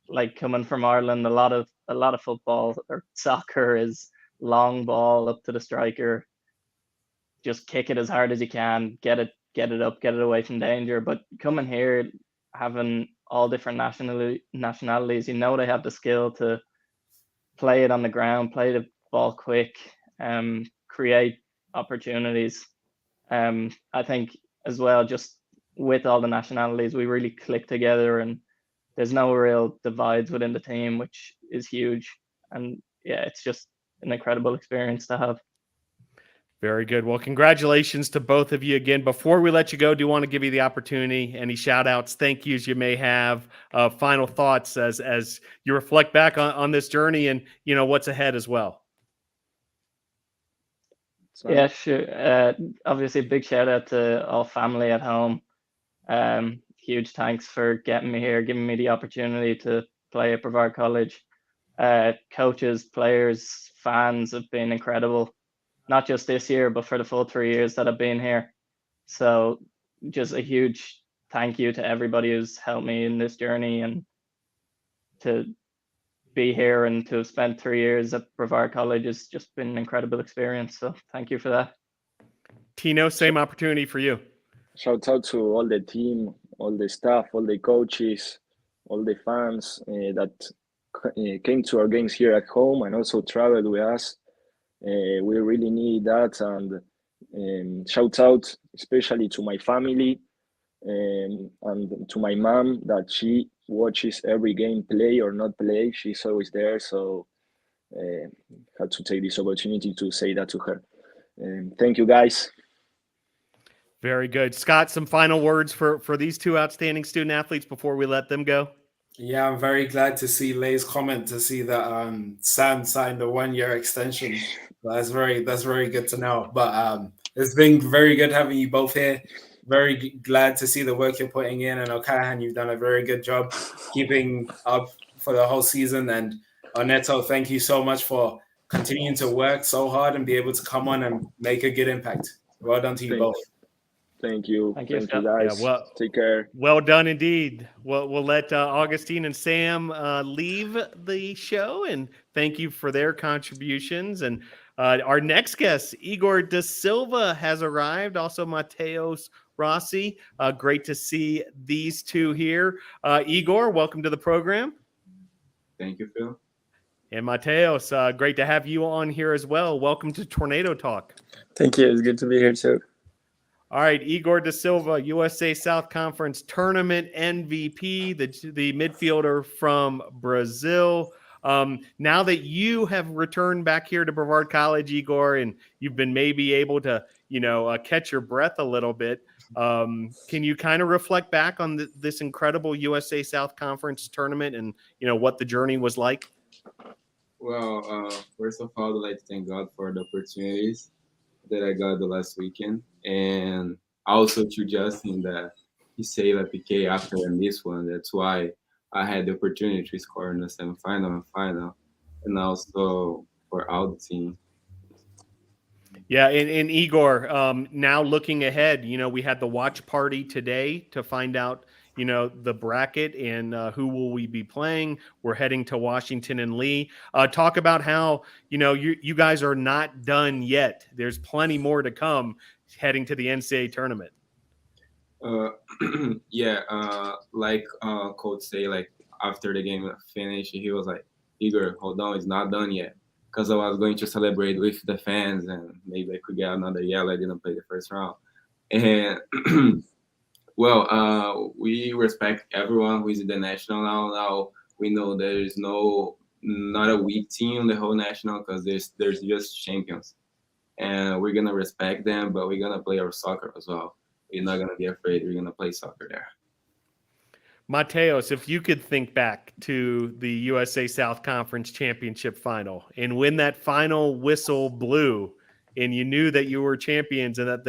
Like coming from Ireland, a lot of football or soccer is long ball up to the striker, just kick it as hard as you can, get it up, get it away from danger. But coming here, having all different nationalities, they have the skill to play it on the ground, play the ball quick, create opportunities. I think as well, just with all the nationalities, we really click together, and there's no real divides within the team, which is huge. And yeah, it's just an incredible experience to have. Very good. Well, congratulations to both of you again. Before we let you go, do you want to give you the opportunity, any shout outs, thank yous you may have, final thoughts as you reflect back on this journey and what's ahead as well? Yeah, sure. Obviously, big shout out to all family at home. Huge thanks for getting me here, giving me the opportunity to play at Brevard College. Coaches, players, fans have been incredible, not just this year, but for the full 3 years that I've been here. So just a huge thank you to everybody who's helped me in this journey, and to be here and to have spent 3 years at Brevard College has just been an incredible experience. So thank you for that. Tino, same opportunity for you. Shout out to all the team, all the staff, all the coaches, all the fans that came to our games here at home and also traveled with us. We really need that, and shout out especially to my family and to my mom, that she watches every game, play or not play. She's always there, so had to take this opportunity to say that to her. Thank you, guys. Very good. Scott, some final words for these two outstanding student athletes before we let them go? Yeah, I'm very glad to see Lay's comment to see that Sam signed a 1-year extension. That's very good to know. But it's been very good having you both here. Very glad to see the work you're putting in, and O'Callaghan, you've done a very good job keeping up for the whole season. And Oneto, thank you so much for continuing to work so hard and be able to come on and make a good impact. Well done to you both. Thank you. Thank you, Thank you, Scott. guys. Yeah, well- Take care. Well done indeed. We'll let Augustine and Sam leave the show, and thank you for their contributions. And our next guest, Igor Da Silva, has arrived. Also, Mateos Rossi. Great to see these two here. Igor, welcome to the program. Thank you, Phil. And Mateos, great to have you on here as well. Welcome to Tornado Talk. Thank you. It's good to be here too. All right, Igor Da Silva, USA South Conference Tournament MVP, the midfielder from Brazil. Now that you have returned back here to Brevard College, Igor, and you've been maybe able to, catch your breath a little bit, can you kind of reflect back on this incredible USA South Conference tournament and, what the journey was like? Well, first of all, I'd like to thank God for the opportunities that I got the last weekend, and also to Justin that he saved a PK after I missed one. That's why I had the opportunity to score in the semifinal and final, and also for all the team. Yeah, and Igor, now looking ahead, we had the watch party today to find out, the bracket and who will we be playing. We're heading to Washington and Lee. Talk about how, you guys are not done yet. There's plenty more to come heading to the NCAA tournament. Like Coach say, like after the game finished, he was like, Igor, hold on, it's not done yet. Because I was going to celebrate with the fans and maybe I could get another yell. I didn't play the first round. And we respect everyone who is in the national now. Now we know there is not a weak team in the whole national because there's just champions. And we're going to respect them, but we're going to play our soccer as well. We're not going to be afraid. We're going to play soccer there. Mateos, if you could think back to the USA South Conference Championship final and when that final whistle blew and you knew that you were champions and that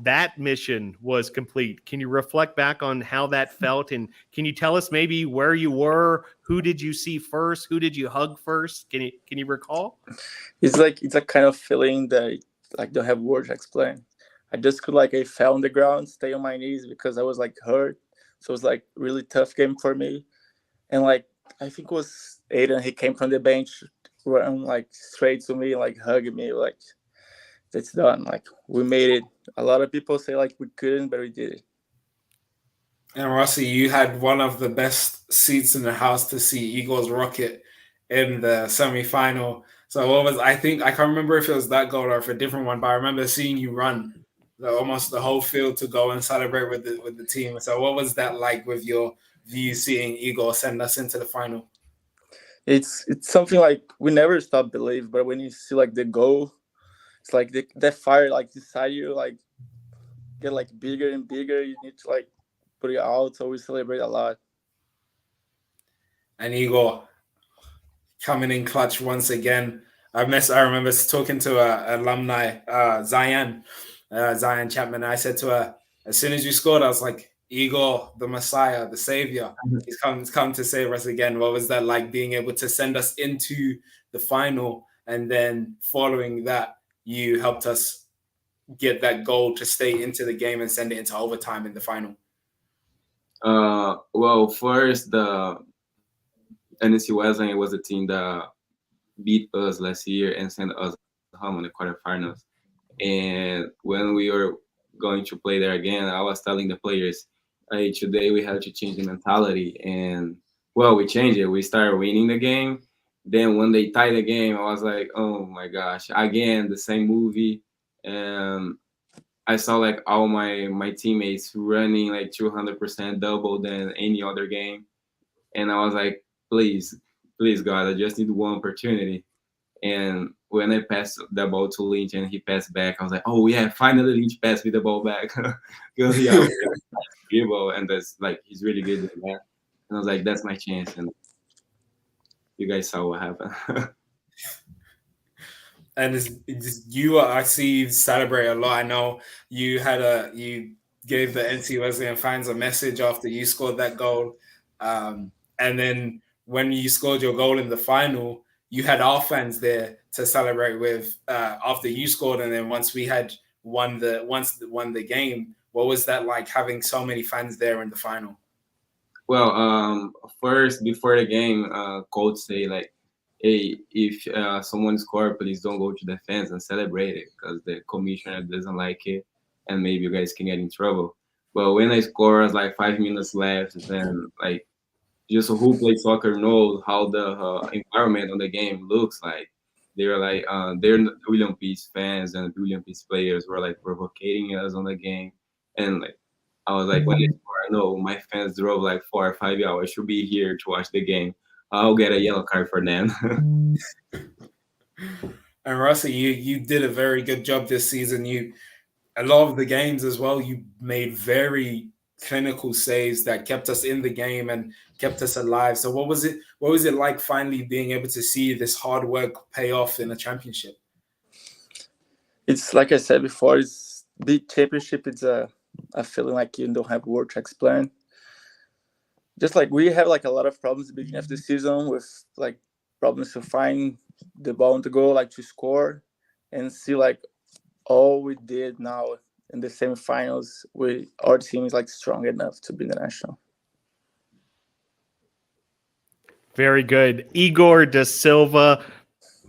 that mission was complete, can you reflect back on how that felt? And can you tell us maybe where you were? Who did you see first? Who did you hug first? Can you recall? It's a kind of feeling that I don't have words to explain. I just could I fell on the ground, stay on my knees because I was hurt. So it was really tough game for me. And I think it was Aiden, he came from the bench, ran straight to me, hugged me, it's done. We made it. A lot of people say we couldn't, but we did it. And Rossi, you had one of the best seats in the house to see Eagles rocket in the semifinal. So I can't remember if it was that goal or if a different one, but I remember seeing you run almost the whole field to go and celebrate with the team. So what was that like with your view seeing Igor send us into the final? It's something we never stop believe, but when you see the goal, it's that fire inside you get bigger and bigger. You need to put it out, so we celebrate a lot. And Igor coming in clutch once again. I remember talking to a alumni, Zion Chapman. I said to her, as soon as you scored, I was like, Igor, the Messiah, the Savior, he's come to save us again. What was that like, being able to send us into the final, and then following that, you helped us get that goal to stay into the game and send it into overtime in the final? First, the NC Wesleyan was a team that beat us last year and sent us home in the quarterfinals. And when we were going to play there again, I was telling the players, hey, today we have to change the mentality. And, we changed it. We started winning the game. Then when they tied the game, I was like, oh, my gosh. Again, the same movie. And I saw, all my teammates running, 200% double than any other game. And I was like, please, God, I just need one opportunity. And when I passed the ball to Lynch and he passed back, I was like, oh yeah, finally Lynch passed me the ball back. Because yeah, dribble, and that's like he's really good at that. And I was like, that's my chance. And you guys saw what happened. And I see you celebrate a lot. I know you gave the NC Wesleyan fans a message after you scored that goal. And then when you scored your goal in the final, you had our fans there to celebrate with after you scored. And then once we had won the game, what was that like having so many fans there in the final? Well, first before the game, coach say like, hey, if someone score, please don't go to the fans and celebrate it because the commissioner doesn't like it, and maybe you guys can get in trouble. But when I score, it's like 5 minutes left, and like just who plays soccer knows how the environment on the game looks like. They're like they're William Peace fans and William Peace players were like provoking us on the game, and like I was like, when I score, I know my fans drove like 4 or 5 hours. I should be here to watch the game. I'll get a yellow card for them. And Rossi, you did a very good job this season. A lot of the games as well, you made very clinical saves that kept us in the game and kept us alive. So what was it like finally being able to see this hard work pay off in a championship? It's like I said before, it's big championship. It's a feeling like you don't have word to explain. Just like we have like a lot of problems at the beginning of the season with like problems to find the ball on the goal, like to score, and see like all we did now in the semifinals, our team is like strong enough to be in the national. Very good. Igor da Silva,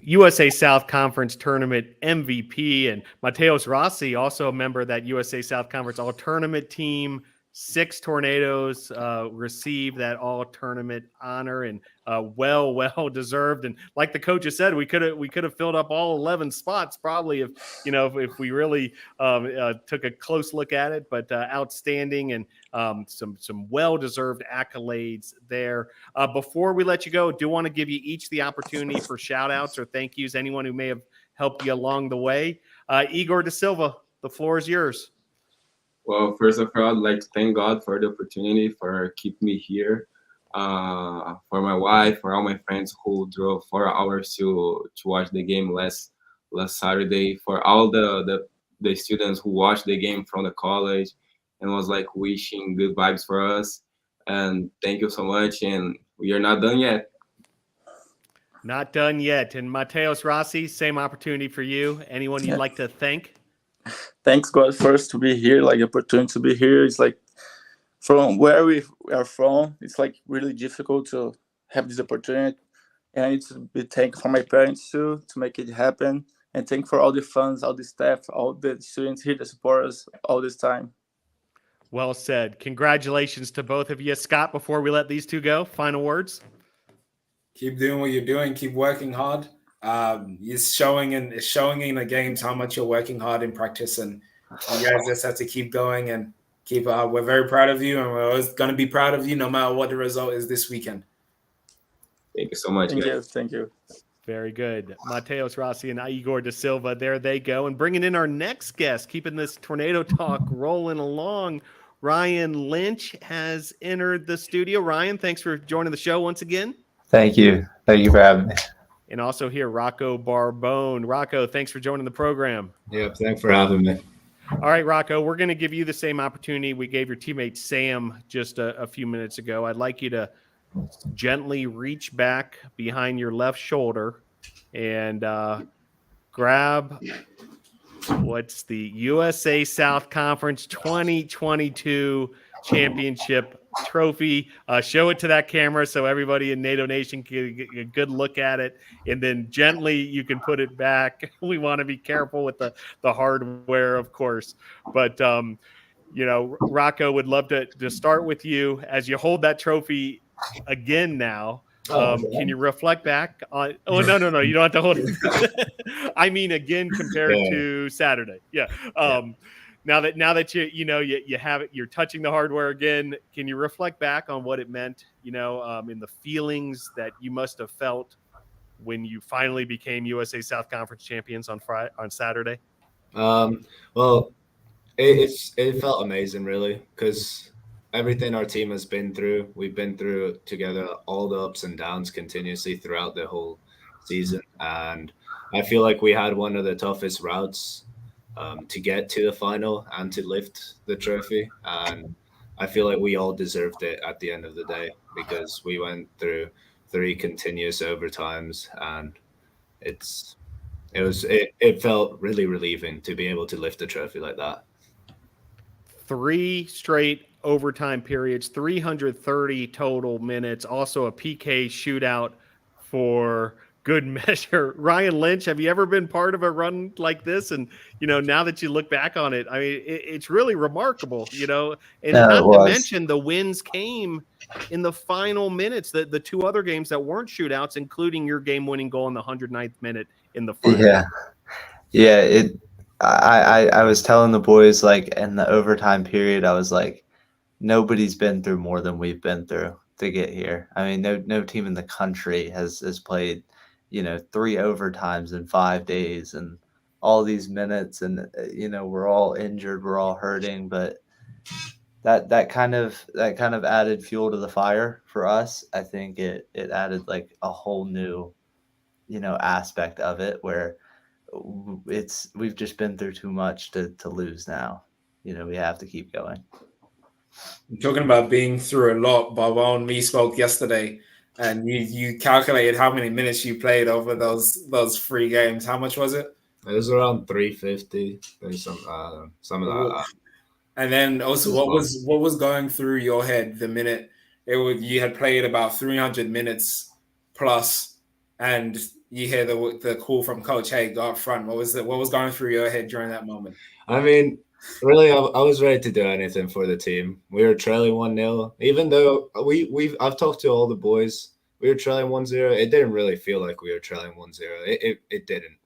USA South Conference Tournament MVP, and Mateus Rossi, also a member of that USA South Conference All-Tournament team. 6 Tornadoes received that all-tournament honor, and well deserved. And like the coach has said, we could have filled up all 11 spots probably if we really took a close look at it. But outstanding, and some well-deserved accolades there. Before we let you go, do want to give you each the opportunity for shout-outs or thank yous. Anyone who may have helped you along the way. Igor da Silva, the floor is yours. Well, first of all, I'd like to thank God for the opportunity, for keeping me here, for my wife, for all my friends who drove 4 hours to watch the game last Saturday, for all the students who watched the game from the college and was like wishing good vibes for us. And thank you so much. And we are not done yet. Not done yet. And Mateus Rossi, same opportunity for you. Anyone you'd like to thank? Thanks God first to be here, like opportunity to be here. It's like from where we are from, it's like really difficult to have this opportunity. And I need to be thankful for my parents too to make it happen. And thank for all the fans, all the staff, all the students here that support us all this time. Well said. Congratulations to both of you. Scott, before we let these two go, final words? Keep doing what you're doing. Keep working hard. It's showing in the games how much you're working hard in practice, and you guys just have to keep going and keep up. We're very proud of you, and we're always going to be proud of you no matter what the result is this weekend. Thank you so much. Thank you. Very good. Mateus Rossi and Igor da Silva, there they go. And bringing in our next guest, keeping this tornado talk rolling along, Ryan Lynch has entered the studio. Ryan, thanks for joining the show once again. Thank you. Thank you for having me. And also here, Rocco Barbone. Rocco, thanks for joining the program. Yep, thanks for having me. All right, Rocco, we're going to give you the same opportunity we gave your teammate Sam just a few minutes ago. I'd like you to gently reach back behind your left shoulder and grab what's the USA South Conference 2022 championship trophy. Show it to that camera so everybody in NATO Nation can get a good look at it, and then gently you can put it back. We want to be careful with the hardware, of course, but Rocco would love to start with you as you hold that trophy again now. Can you reflect back on? Oh, no, you don't have to hold it. I mean, again, compared to Saturday. Yeah. Now that you have it, you're touching the hardware again. Can you reflect back on what it meant? In the feelings that you must have felt when you finally became USA South Conference champions on Saturday? Well, it felt amazing, really, because everything our team has been through, we've been through together, all the ups and downs continuously throughout the whole season, and I feel like we had one of the toughest routes to get to the final and to lift the trophy, and I feel like we all deserved it at the end of the day because we went through 3 continuous overtimes, and it felt really relieving to be able to lift the trophy like that. 3 straight overtime periods, 330 total minutes, also a PK shootout for good measure. Ryan Lynch, have you ever been part of a run like this? And, now that you look back on it, I mean, it's really remarkable, and Yeah, not it to was. mention the wins came in the final minutes, the 2 other games that weren't shootouts, including your game-winning goal in the 109th minute in the final. Yeah. I was telling the boys, like, in the overtime period, I was like, nobody's been through more than we've been through to get here. I mean, no team in the country has played, 3 overtimes in 5 days and all these minutes, and we're all injured, we're all hurting, but that kind of added fuel to the fire for us. I think it added like a whole new, aspect of it where we've just been through too much to lose now. We have to keep going. Talking about being through a lot, Barbon and me spoke yesterday, and you calculated how many minutes you played over those 3 games. How much was it? It was around 350, something like that. And then also, what was going through your head the minute you had played about 300 minutes plus, and you hear the call from Coach, "Hey, go up front." What was going through your head during that moment? I mean, really, I was ready to do anything for the team. We were trailing 1-0, even though I've talked to all the boys. We were trailing 1-0. It didn't really feel like we were trailing 1-0. It didn't,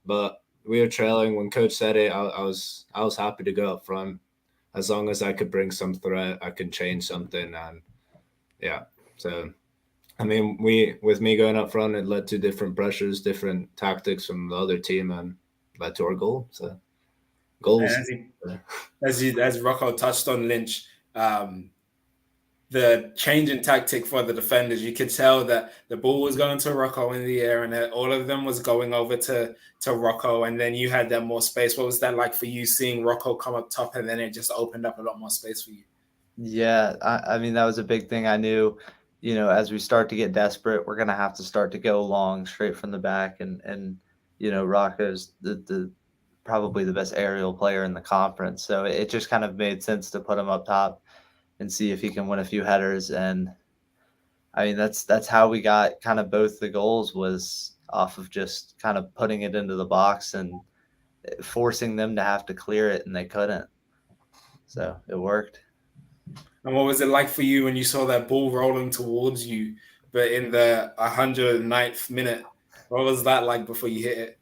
but we were trailing. When Coach said it, I was happy to go up front. As long as I could bring some threat, I could change something, and yeah. So, I mean, with me going up front, it led to different pressures, different tactics from the other team, and led to our goal. So, goals. As Rocco touched on Lynch, the change in tactic for the defenders, you could tell that the ball was going to Rocco in the air, and that all of them was going over to Rocco, and then you had that more space. What was that like for you, seeing Rocco come up top, and then it just opened up a lot more space for you? Yeah, I mean, that was a big thing. I knew, as we start to get desperate, we're going to have to start to go long straight from the back. And Rocco's the probably the best aerial player in the conference. So it just kind of made sense to put him up top and see if he can win a few headers. And I mean, that's how we got kind of both the goals, was off of just kind of putting it into the box and forcing them to have to clear it, and they couldn't. So it worked. And what was it like for you when you saw that ball rolling towards you, but in the 109th minute? What was that like before you hit it?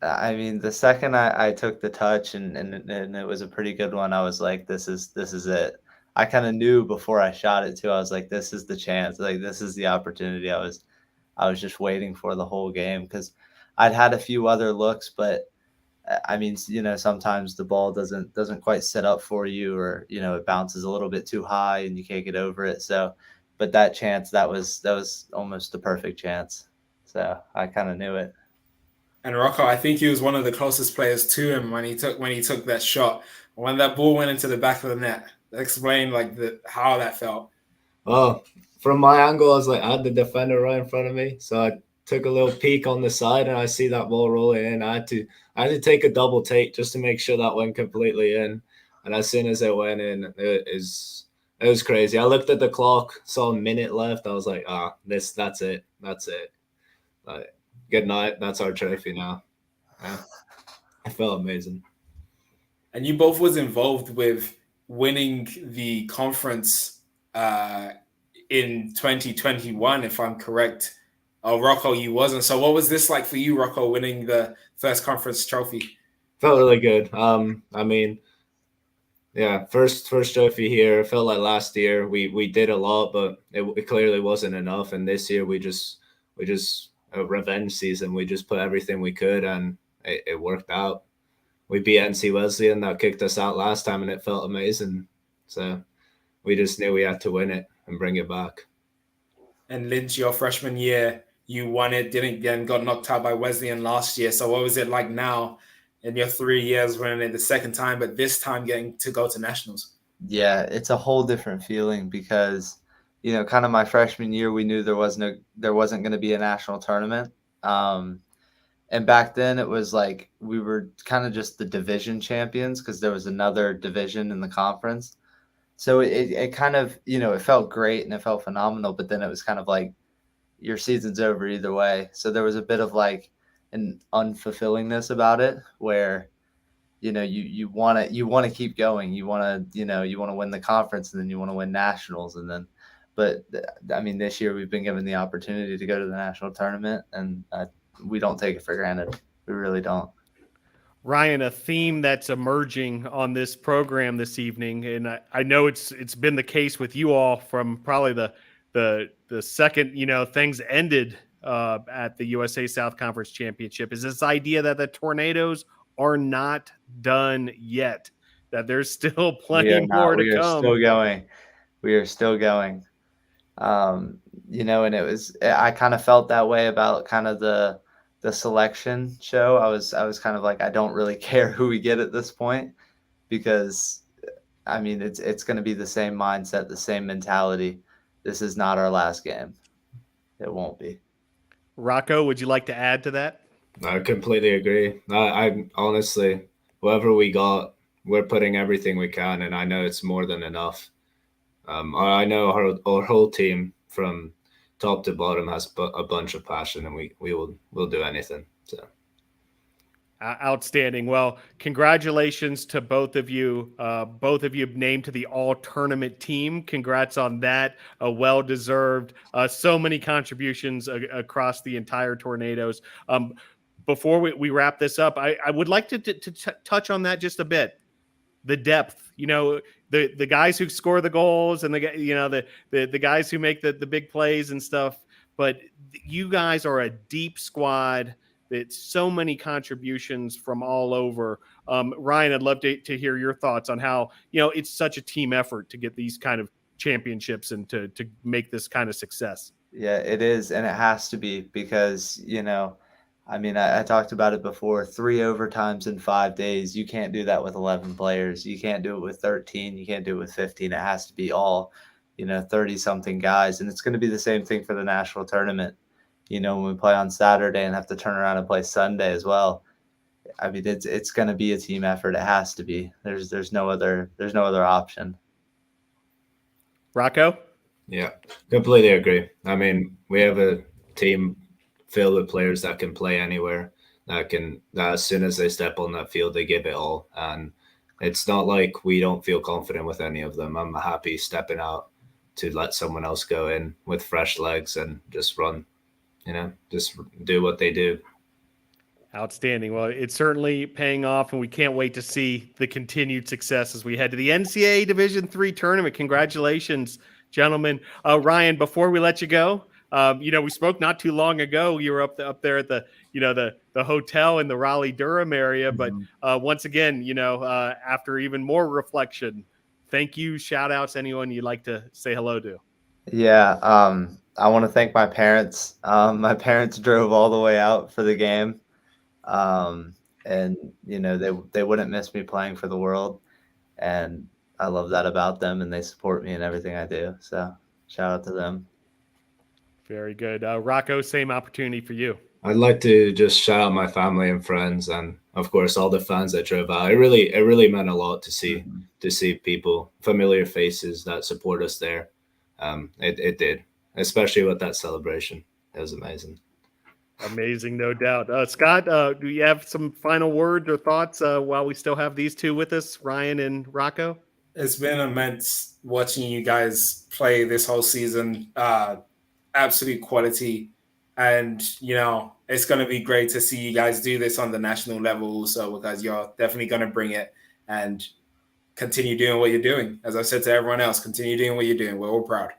I mean, the second I took the touch and it was a pretty good one, I was like, this is it. I kind of knew before I shot it too. I was like, this is the chance. Like, this is the opportunity. I was just waiting for the whole game, because I'd had a few other looks, but I mean, sometimes the ball doesn't quite set up for you, or it bounces a little bit too high and you can't get over it. So, but that chance, that was almost the perfect chance. So I kind of knew it. And Rocco, I think he was one of the closest players to him when he took that shot. When that ball went into the back of the net, explain how that felt. Well, from my angle, I was like, I had the defender right in front of me, so I took a little peek on the side, and I see that ball rolling in. I had to take a double take just to make sure that went completely in. And as soon as it went in, it was crazy. I looked at the clock, saw a minute left. I was like, that's it. Like, good night. That's our trophy now. Yeah. I felt amazing. And you both was involved with winning the conference in 2021, if I'm correct. Oh, Rocco, you wasn't. So what was this like for you, Rocco, winning the first conference trophy? Felt really good. I mean, yeah, first trophy here. It felt like last year we did a lot, but it clearly wasn't enough. And this year we just a revenge season. We just put everything we could, and it worked out. We beat NC Wesleyan that kicked us out last time, and it felt amazing. So we just knew we had to win it and bring it back. And Lynch, your freshman year, you won it, didn't again, got knocked out by Wesleyan last year. So what was it like now in your 3 years winning it the second time, but this time getting to go to nationals? Yeah, it's a whole different feeling because, you know, kind of my freshman year, we knew there wasn't going to be a national tournament. And back then it was like we were kind of just the division champions because there was another division in the conference. So it kind of, you know, it felt great and it felt phenomenal, but then it was kind of like your season's over either way. So there was a bit of like an unfulfillingness about it where, you know, you want to keep going. You want to win the conference, and then you want to win nationals. And then, but I mean, this year we've been given the opportunity to go to the national tournament, and we don't take it for granted. We really don't. Ryan, a theme that's emerging on this program this evening, and I know it's been the case with you all from probably the second, you know, things ended at the USA South Conference Championship, is this idea that the Tornadoes are not done yet, that there's still plenty more to come. We are still going. You know, and I kind of felt that way about kind of the selection show. I was kind of like, I don't really care who we get at this point, because I mean, it's going to be the same mindset, the same mentality. This is not our last game. It won't be. Rocco, would you like to add to that? I completely agree. I honestly, whoever we got, we're putting everything we can, and I know it's more than enough. I know our whole team from top to bottom has a bunch of passion, and we'll do anything. So outstanding. Well, congratulations to both of you. Both of you named to the all-tournament team. Congrats on that. Well-deserved. So many contributions across the entire Tornadoes. Before we wrap this up, I would like to touch on that just a bit. The depth, you know, the guys who score the goals, and the guys who make the big plays and stuff. But you guys are a deep squad. It's so many contributions from all over. Ryan, I'd love to hear your thoughts on how, you know, it's such a team effort to get these kind of championships and to make this kind of success. Yeah, it is. And it has to be, because, you know, I mean, I talked about it before, 3 overtimes in 5 days. You can't do that with 11 players. You can't do it with 13. You can't do it with 15. It has to be all, you know, 30 something guys. And it's going to be the same thing for the national tournament. You know, when we play on Saturday and have to turn around and play Sunday as well. I mean, it's going to be a team effort. It has to be. There's no other option. Rocco? Yeah, completely agree. I mean, we have a team filled with players that can play anywhere, that as soon as they step on that field, they give it all. And it's not like we don't feel confident with any of them. I'm happy stepping out to let someone else go in with fresh legs and just run. You know, just do what they do. Outstanding. Well, it's certainly paying off, and we can't wait to see the continued success as we head to the NCAA Division III tournament. Congratulations, gentlemen. Ryan, before we let you go, you know, we spoke not too long ago. You were up there at the hotel in the Raleigh-Durham area. But once again, you know, after even more reflection, thank you. Shout outs, anyone you'd like to say hello to. Yeah. I want to thank my parents. My parents drove all the way out for the game. And, you know, they wouldn't miss me playing for the world. And I love that about them, and they support me in everything I do. So shout out to them. Very good. Rocco, same opportunity for you. I'd like to just shout out my family and friends, and of course all the fans that drove out. It really meant a lot to see people, familiar faces that support us there. It did. Especially with that celebration. It was amazing. Amazing, no doubt. Scott, do you have some final words or thoughts while we still have these two with us, Ryan and Rocco? It's been immense watching you guys play this whole season. Absolute quality. And, you know, it's going to be great to see you guys do this on the national level also, because you're definitely going to bring it and continue doing what you're doing. As I said to everyone else, continue doing what you're doing. We're all proud.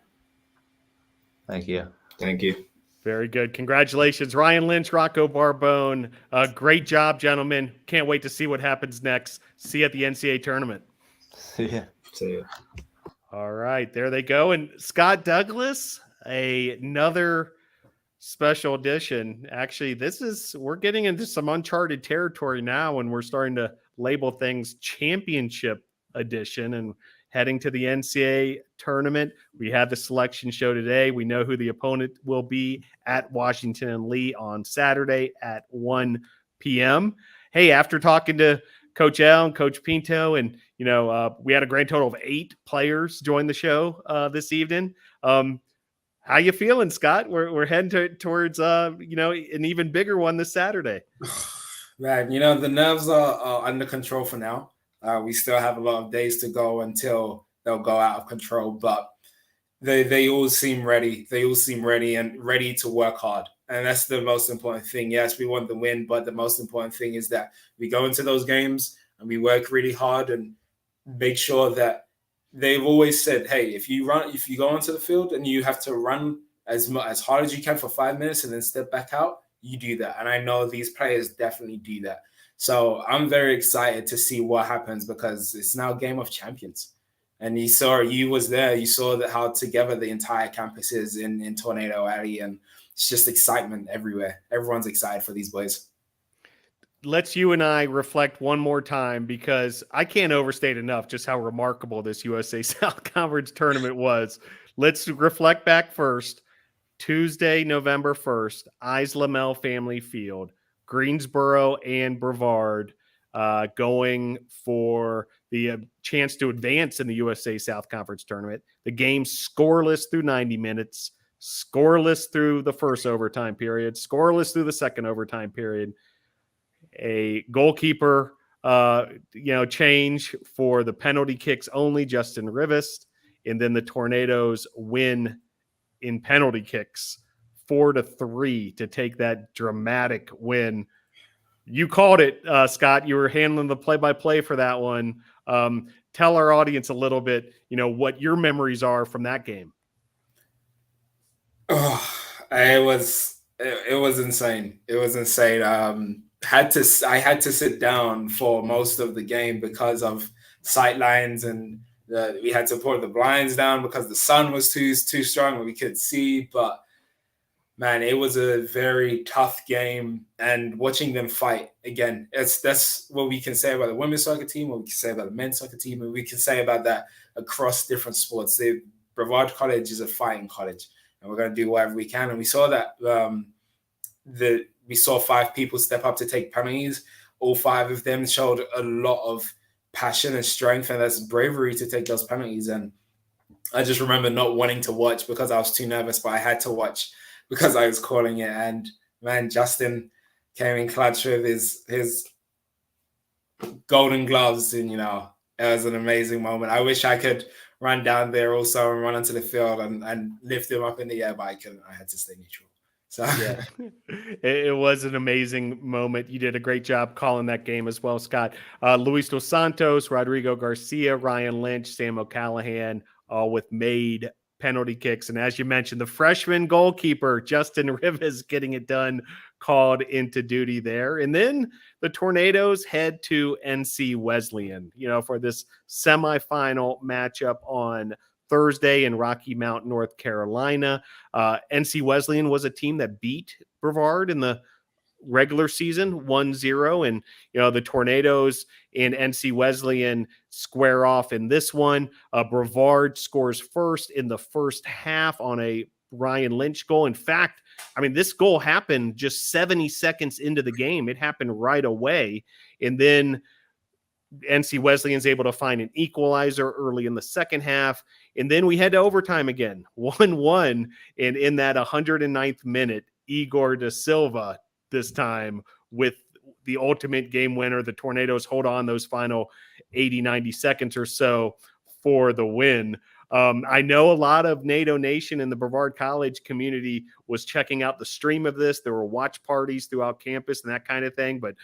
Thank you. Thank you. Very good. Congratulations, Ryan Lynch, Rocco Barbone. Great job, gentlemen. Can't wait to see what happens next. See you at the NCAA tournament. Yeah. See ya. All right, there they go. And Scott Douglas, another special edition. Actually, we're getting into some uncharted territory now, and we're starting to label things championship edition and heading to the NCAA tournament. We have the selection show today. We know who the opponent will be at Washington and Lee on Saturday at 1 p.m. Hey, after talking to Coach L and Coach Pinto, and we had a grand total of 8 players join the show this evening. How you feeling, Scott? We're heading towards an even bigger one this Saturday. Man, the nerves are under control for now. We still have a lot of days to go until they'll go out of control, but they all seem ready. They all seem ready and ready to work hard. And that's the most important thing. Yes, we want the win, but the most important thing is that we go into those games and we work really hard and make sure that they've always said, hey, if you go onto the field and you have to run as hard as you can for 5 minutes and then step back out, you do that. And I know these players definitely do that. So I'm very excited to see what happens because it's now Game of Champions. And you was there. You saw how together the entire campus is in Tornado Alley, and it's just excitement everywhere. Everyone's excited for these boys. Let's you and I reflect one more time because I can't overstate enough just how remarkable this USA South Conference tournament was. Let's reflect back first. Tuesday, November 1st, Isla Mel Family Field, Greensboro and Brevard going for the chance to advance in the USA South Conference tournament. The game scoreless through 90 minutes, scoreless through the first overtime period, scoreless through the second overtime period. A goalkeeper, change for the penalty kicks only, Justin Rivest, and then the Tornadoes win in penalty kicks 4-3 to take that dramatic win. You called it, Scott. You were handling the play-by-play for that one. Tell our audience a little bit, what your memories are from that game. Oh, it was insane. It was insane. I had to sit down for most of the game because of sight lines, and we had to put the blinds down because the sun was too strong and we could see. But man, it was a very tough game, and watching them fight again, that's what we can say about the women's soccer team, what we can say about the men's soccer team, and we can say about that across different sports. Brevard College is a fighting college, and we're going to do whatever we can. And we saw that we saw 5 people step up to take penalties. All 5 of them showed a lot of passion and strength, and that's bravery to take those penalties. And I just remember not wanting to watch because I was too nervous, but I had to watch because I was calling it. And man, Justin came in clutch with his golden gloves, and it was an amazing moment. I wish I could run down there also and run onto the field and lift him up in the air, but I couldn't. I had to stay neutral. So yeah, it was an amazing moment. You did a great job calling that game as well, Scott. Luis Dos Santos, Rodrigo Garcia, Ryan Lynch, Sam O'Callahan, all with made penalty kicks. And as you mentioned, the freshman goalkeeper, Justin Rivas, getting it done, called into duty there. And then the Tornadoes head to NC Wesleyan, for this semifinal matchup on Thursday in Rocky Mount, North Carolina. NC Wesleyan was a team that beat Brevard in the regular season 1-0, and the Tornadoes and NC Wesleyan square off in this one. Brevard scores first in the first half on a Ryan Lynch goal. In fact, this goal happened just 70 seconds into the game. It happened right away, and then NC Wesleyan's able to find an equalizer early in the second half. And then we head to overtime again, 1-1. And in that 109th minute, Igor da Silva, this time with the ultimate game winner. The Tornadoes hold on those final 80, 90 seconds or so for the win. I know a lot of NATO Nation and the Brevard College community was checking out the stream of this. There were watch parties throughout campus and that kind of thing. But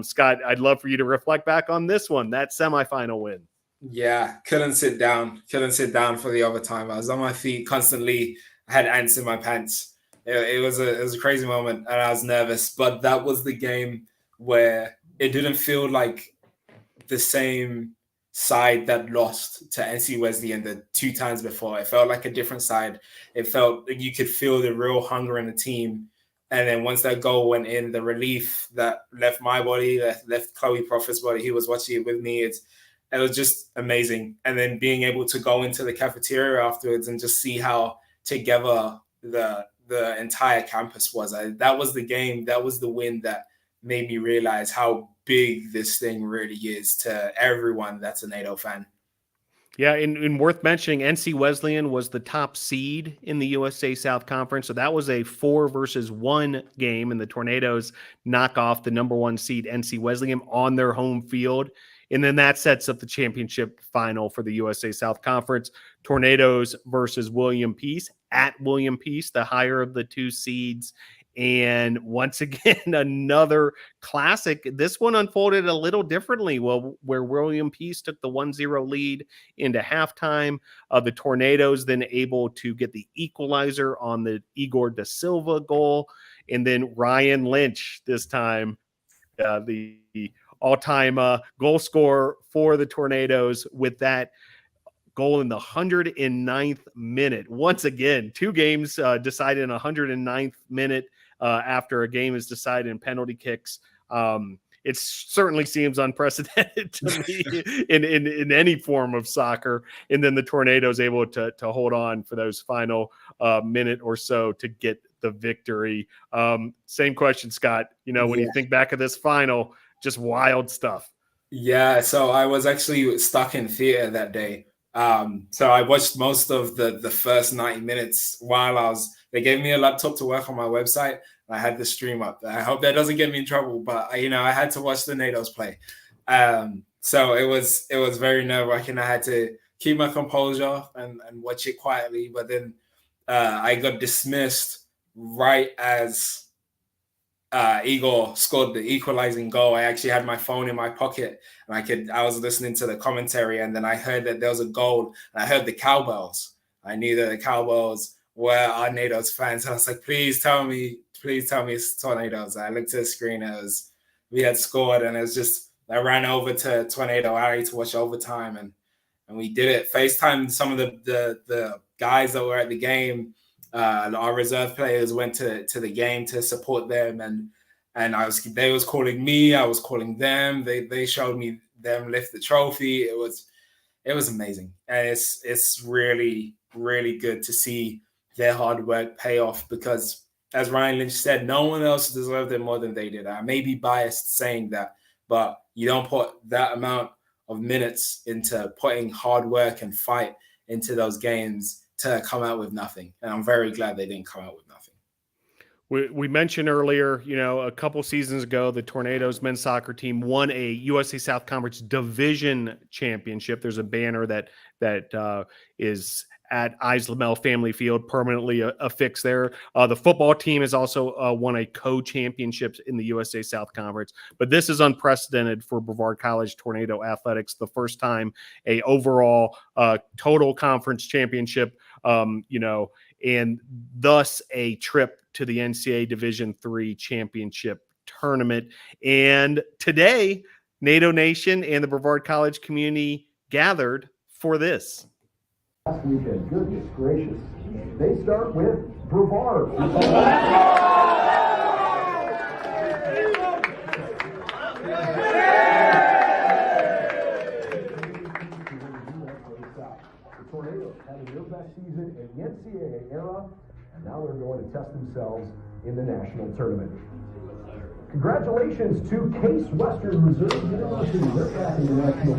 Scott, I'd love for you to reflect back on this one, that semifinal win. Yeah, couldn't sit down for the overtime. I was on my feet constantly. I had ants in my pants. it was a crazy moment, and I was nervous. But that was the game where it didn't feel like the same side that lost to NC Wesleyan the 2 times before. It felt like a different side. It felt like you could feel the real hunger in the team. And then once that goal went in, the relief that left my body, that left Chloe Prophet's body, he was watching it with me. It was just amazing. And then being able to go into the cafeteria afterwards and just see how together the entire campus was. That was the game. That was the win that made me realize how big this thing really is to everyone that's a NATO fan. Yeah, and worth mentioning, NC Wesleyan was the top seed in the USA South Conference. So that was a 4-1 game, and the Tornadoes knock off the number 1 seed NC Wesleyan on their home field. And then that sets up the championship final for the USA South Conference. Tornadoes versus William Peace at William Peace, the higher of the 2 seeds. And once again, another classic. This one unfolded a little differently. Well, where William Peace took the 1-0 lead into halftime, the Tornadoes then able to get the equalizer on the Igor da Silva goal. And then Ryan Lynch, this time, the all-time goal scorer for the Tornadoes with that goal in the 109th minute. Once again, 2 games decided in 109th minute after a game is decided in penalty kicks. It certainly seems unprecedented to me in any form of soccer. And then the Tornadoes able to hold on for those final minute or so to get the victory. Same question, Scott. When you think back of this final, just wild stuff. Yeah, so I was actually stuck in theater that day. So I watched most of the first 90 minutes while they gave me a laptop to work on my website. I had the stream up. I hope that doesn't get me in trouble, but I had to watch the NATOs play. So it was very nerve-wracking. I had to keep my composure and watch it quietly. But then I got dismissed right as Igor scored the equalizing goal. I actually had my phone in my pocket and I was listening to the commentary, and then I heard that there was a goal and I heard the cowbells. I knew that the cowbells were our NATOs fans. I was like, please tell me it's Tornadoes. I looked at the screen, we had scored, and it was just, I ran over to Tornado Alley to watch overtime, and we did it. FaceTime some of the guys that were at the game. Our reserve players went to the game to support them, and they was calling me, I was calling them. They showed me them lift the trophy. It was amazing, and it's really, really good to see their hard work pay off, because as Ryan Lynch said, no one else deserved it more than they did. I may be biased saying that, but you don't put that amount of minutes into putting hard work and fight into those games to come out with nothing. And I'm very glad they didn't come out with nothing. We mentioned earlier, a couple seasons ago, the Tornadoes men's soccer team won a USA South Conference division championship. There's a banner that is at Islamel Family Field, permanently affixed there. The football team has also won a co-championships in the USA South Conference, but this is unprecedented for Brevard College Tornado Athletics. The first time a overall total conference championship, and thus a trip to the NCAA Division III championship tournament. And today, NATO Nation and the Brevard College community gathered for this. Last weekend, goodness gracious. They start with Brevard. The Tornadoes having their best season in the NCAA era, and now they're going to test themselves in the national tournament. Congratulations to Case Western Reserve University. They're back in the national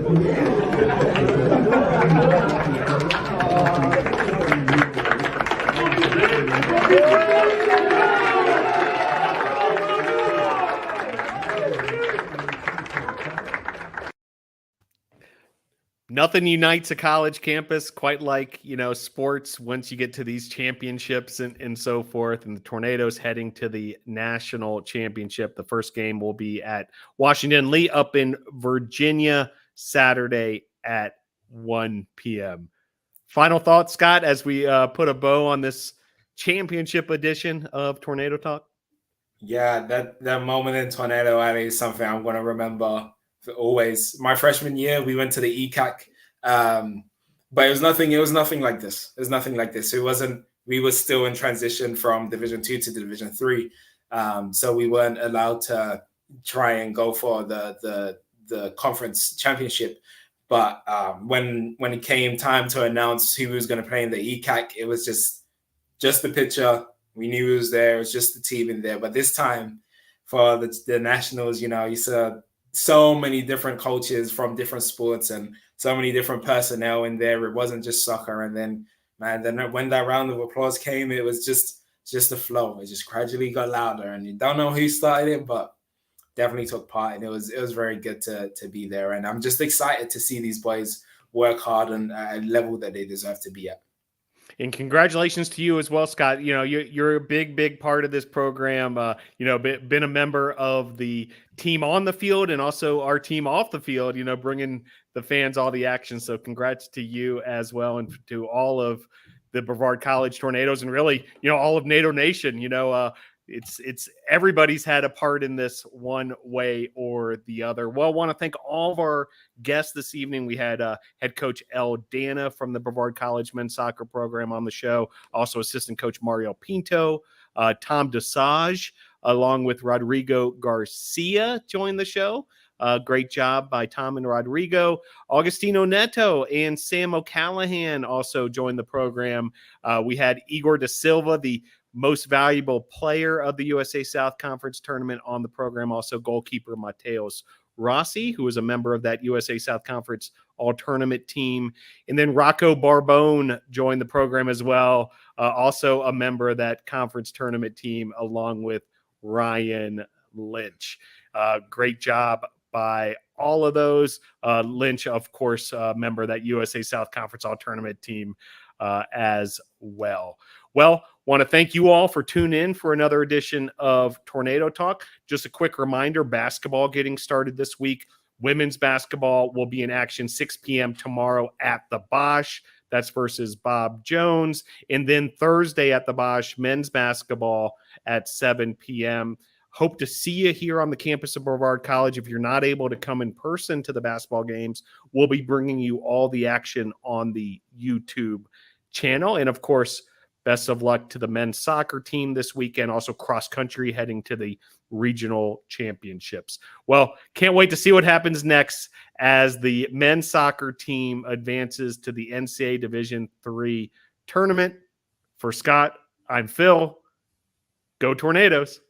Nothing unites a college campus quite like, sports once you get to these championships and so forth. And the Tornadoes heading to the national championship. The first game will be at Washington Lee up in Virginia, Saturday at 1 p.m. Final thoughts, Scott, as we put a bow on this championship edition of Tornado Talk? Yeah, that moment in Tornado Alley is something I'm going to remember for always. My freshman year, we went to the ECAC, but it was nothing like this. It was nothing like this. It wasn't. We were still in transition from Division 2 to Division 3, so we weren't allowed to try and go for the conference championship. But when it came time to announce who was going to play in the ECAC, it was just the picture. We knew it was there. It was just the team in there. But this time for the nationals, you saw so many different coaches from different sports and so many different personnel in there. It wasn't just soccer. And then, man, when that round of applause came, it was just a flow. It just gradually got louder. And you don't know who started it, but definitely took part. And it was very good to be there. And I'm just excited to see these boys work hard and at a level that they deserve to be at. And congratulations to you as well, Scott. You're a big part of this program. Been a member of the team on the field and also our team off the field, bringing the fans all the action. So congrats to you as well. And to all of the Brevard College Tornadoes and really, all of NATO Nation, it's everybody's had a part in this one way or the other. Well, I want to thank all of our guests this evening. We had head coach El Dana from the Brevard College men's soccer program on the show. Also assistant coach Mario Pinto, Tom Desage, along with Rodrigo Garcia joined the show. Great job by Tom and Rodrigo. Augustino Neto and Sam O'Callahan also joined the program. We had Igor da Silva, the most valuable player of the USA South Conference tournament on the program. Also goalkeeper Mateos Rossi, who was a member of that USA South Conference all-tournament team. And then Rocco Barbone joined the program as well. Also a member of that conference tournament team, along with Ryan Lynch. Great job by all of those. Lynch, of course, a member of that USA South Conference all-tournament team as well. Well, want to thank you all for tuning in for another edition of Tornado Talk. Just a quick reminder, basketball getting started this week. Women's basketball will be in action 6 p.m. tomorrow at the Bosch. That's versus Bob Jones. And then Thursday at the Bosch, men's basketball at 7 p.m. Hope to see you here on the campus of Brevard College. If you're not able to come in person to the basketball games, we'll be bringing you all the action on the YouTube channel. And of course, best of luck to the men's soccer team this weekend. Also cross country heading to the regional championships. Well, can't wait to see what happens next as the men's soccer team advances to the NCAA Division III tournament. For Scott, I'm Phil. Go Tornadoes.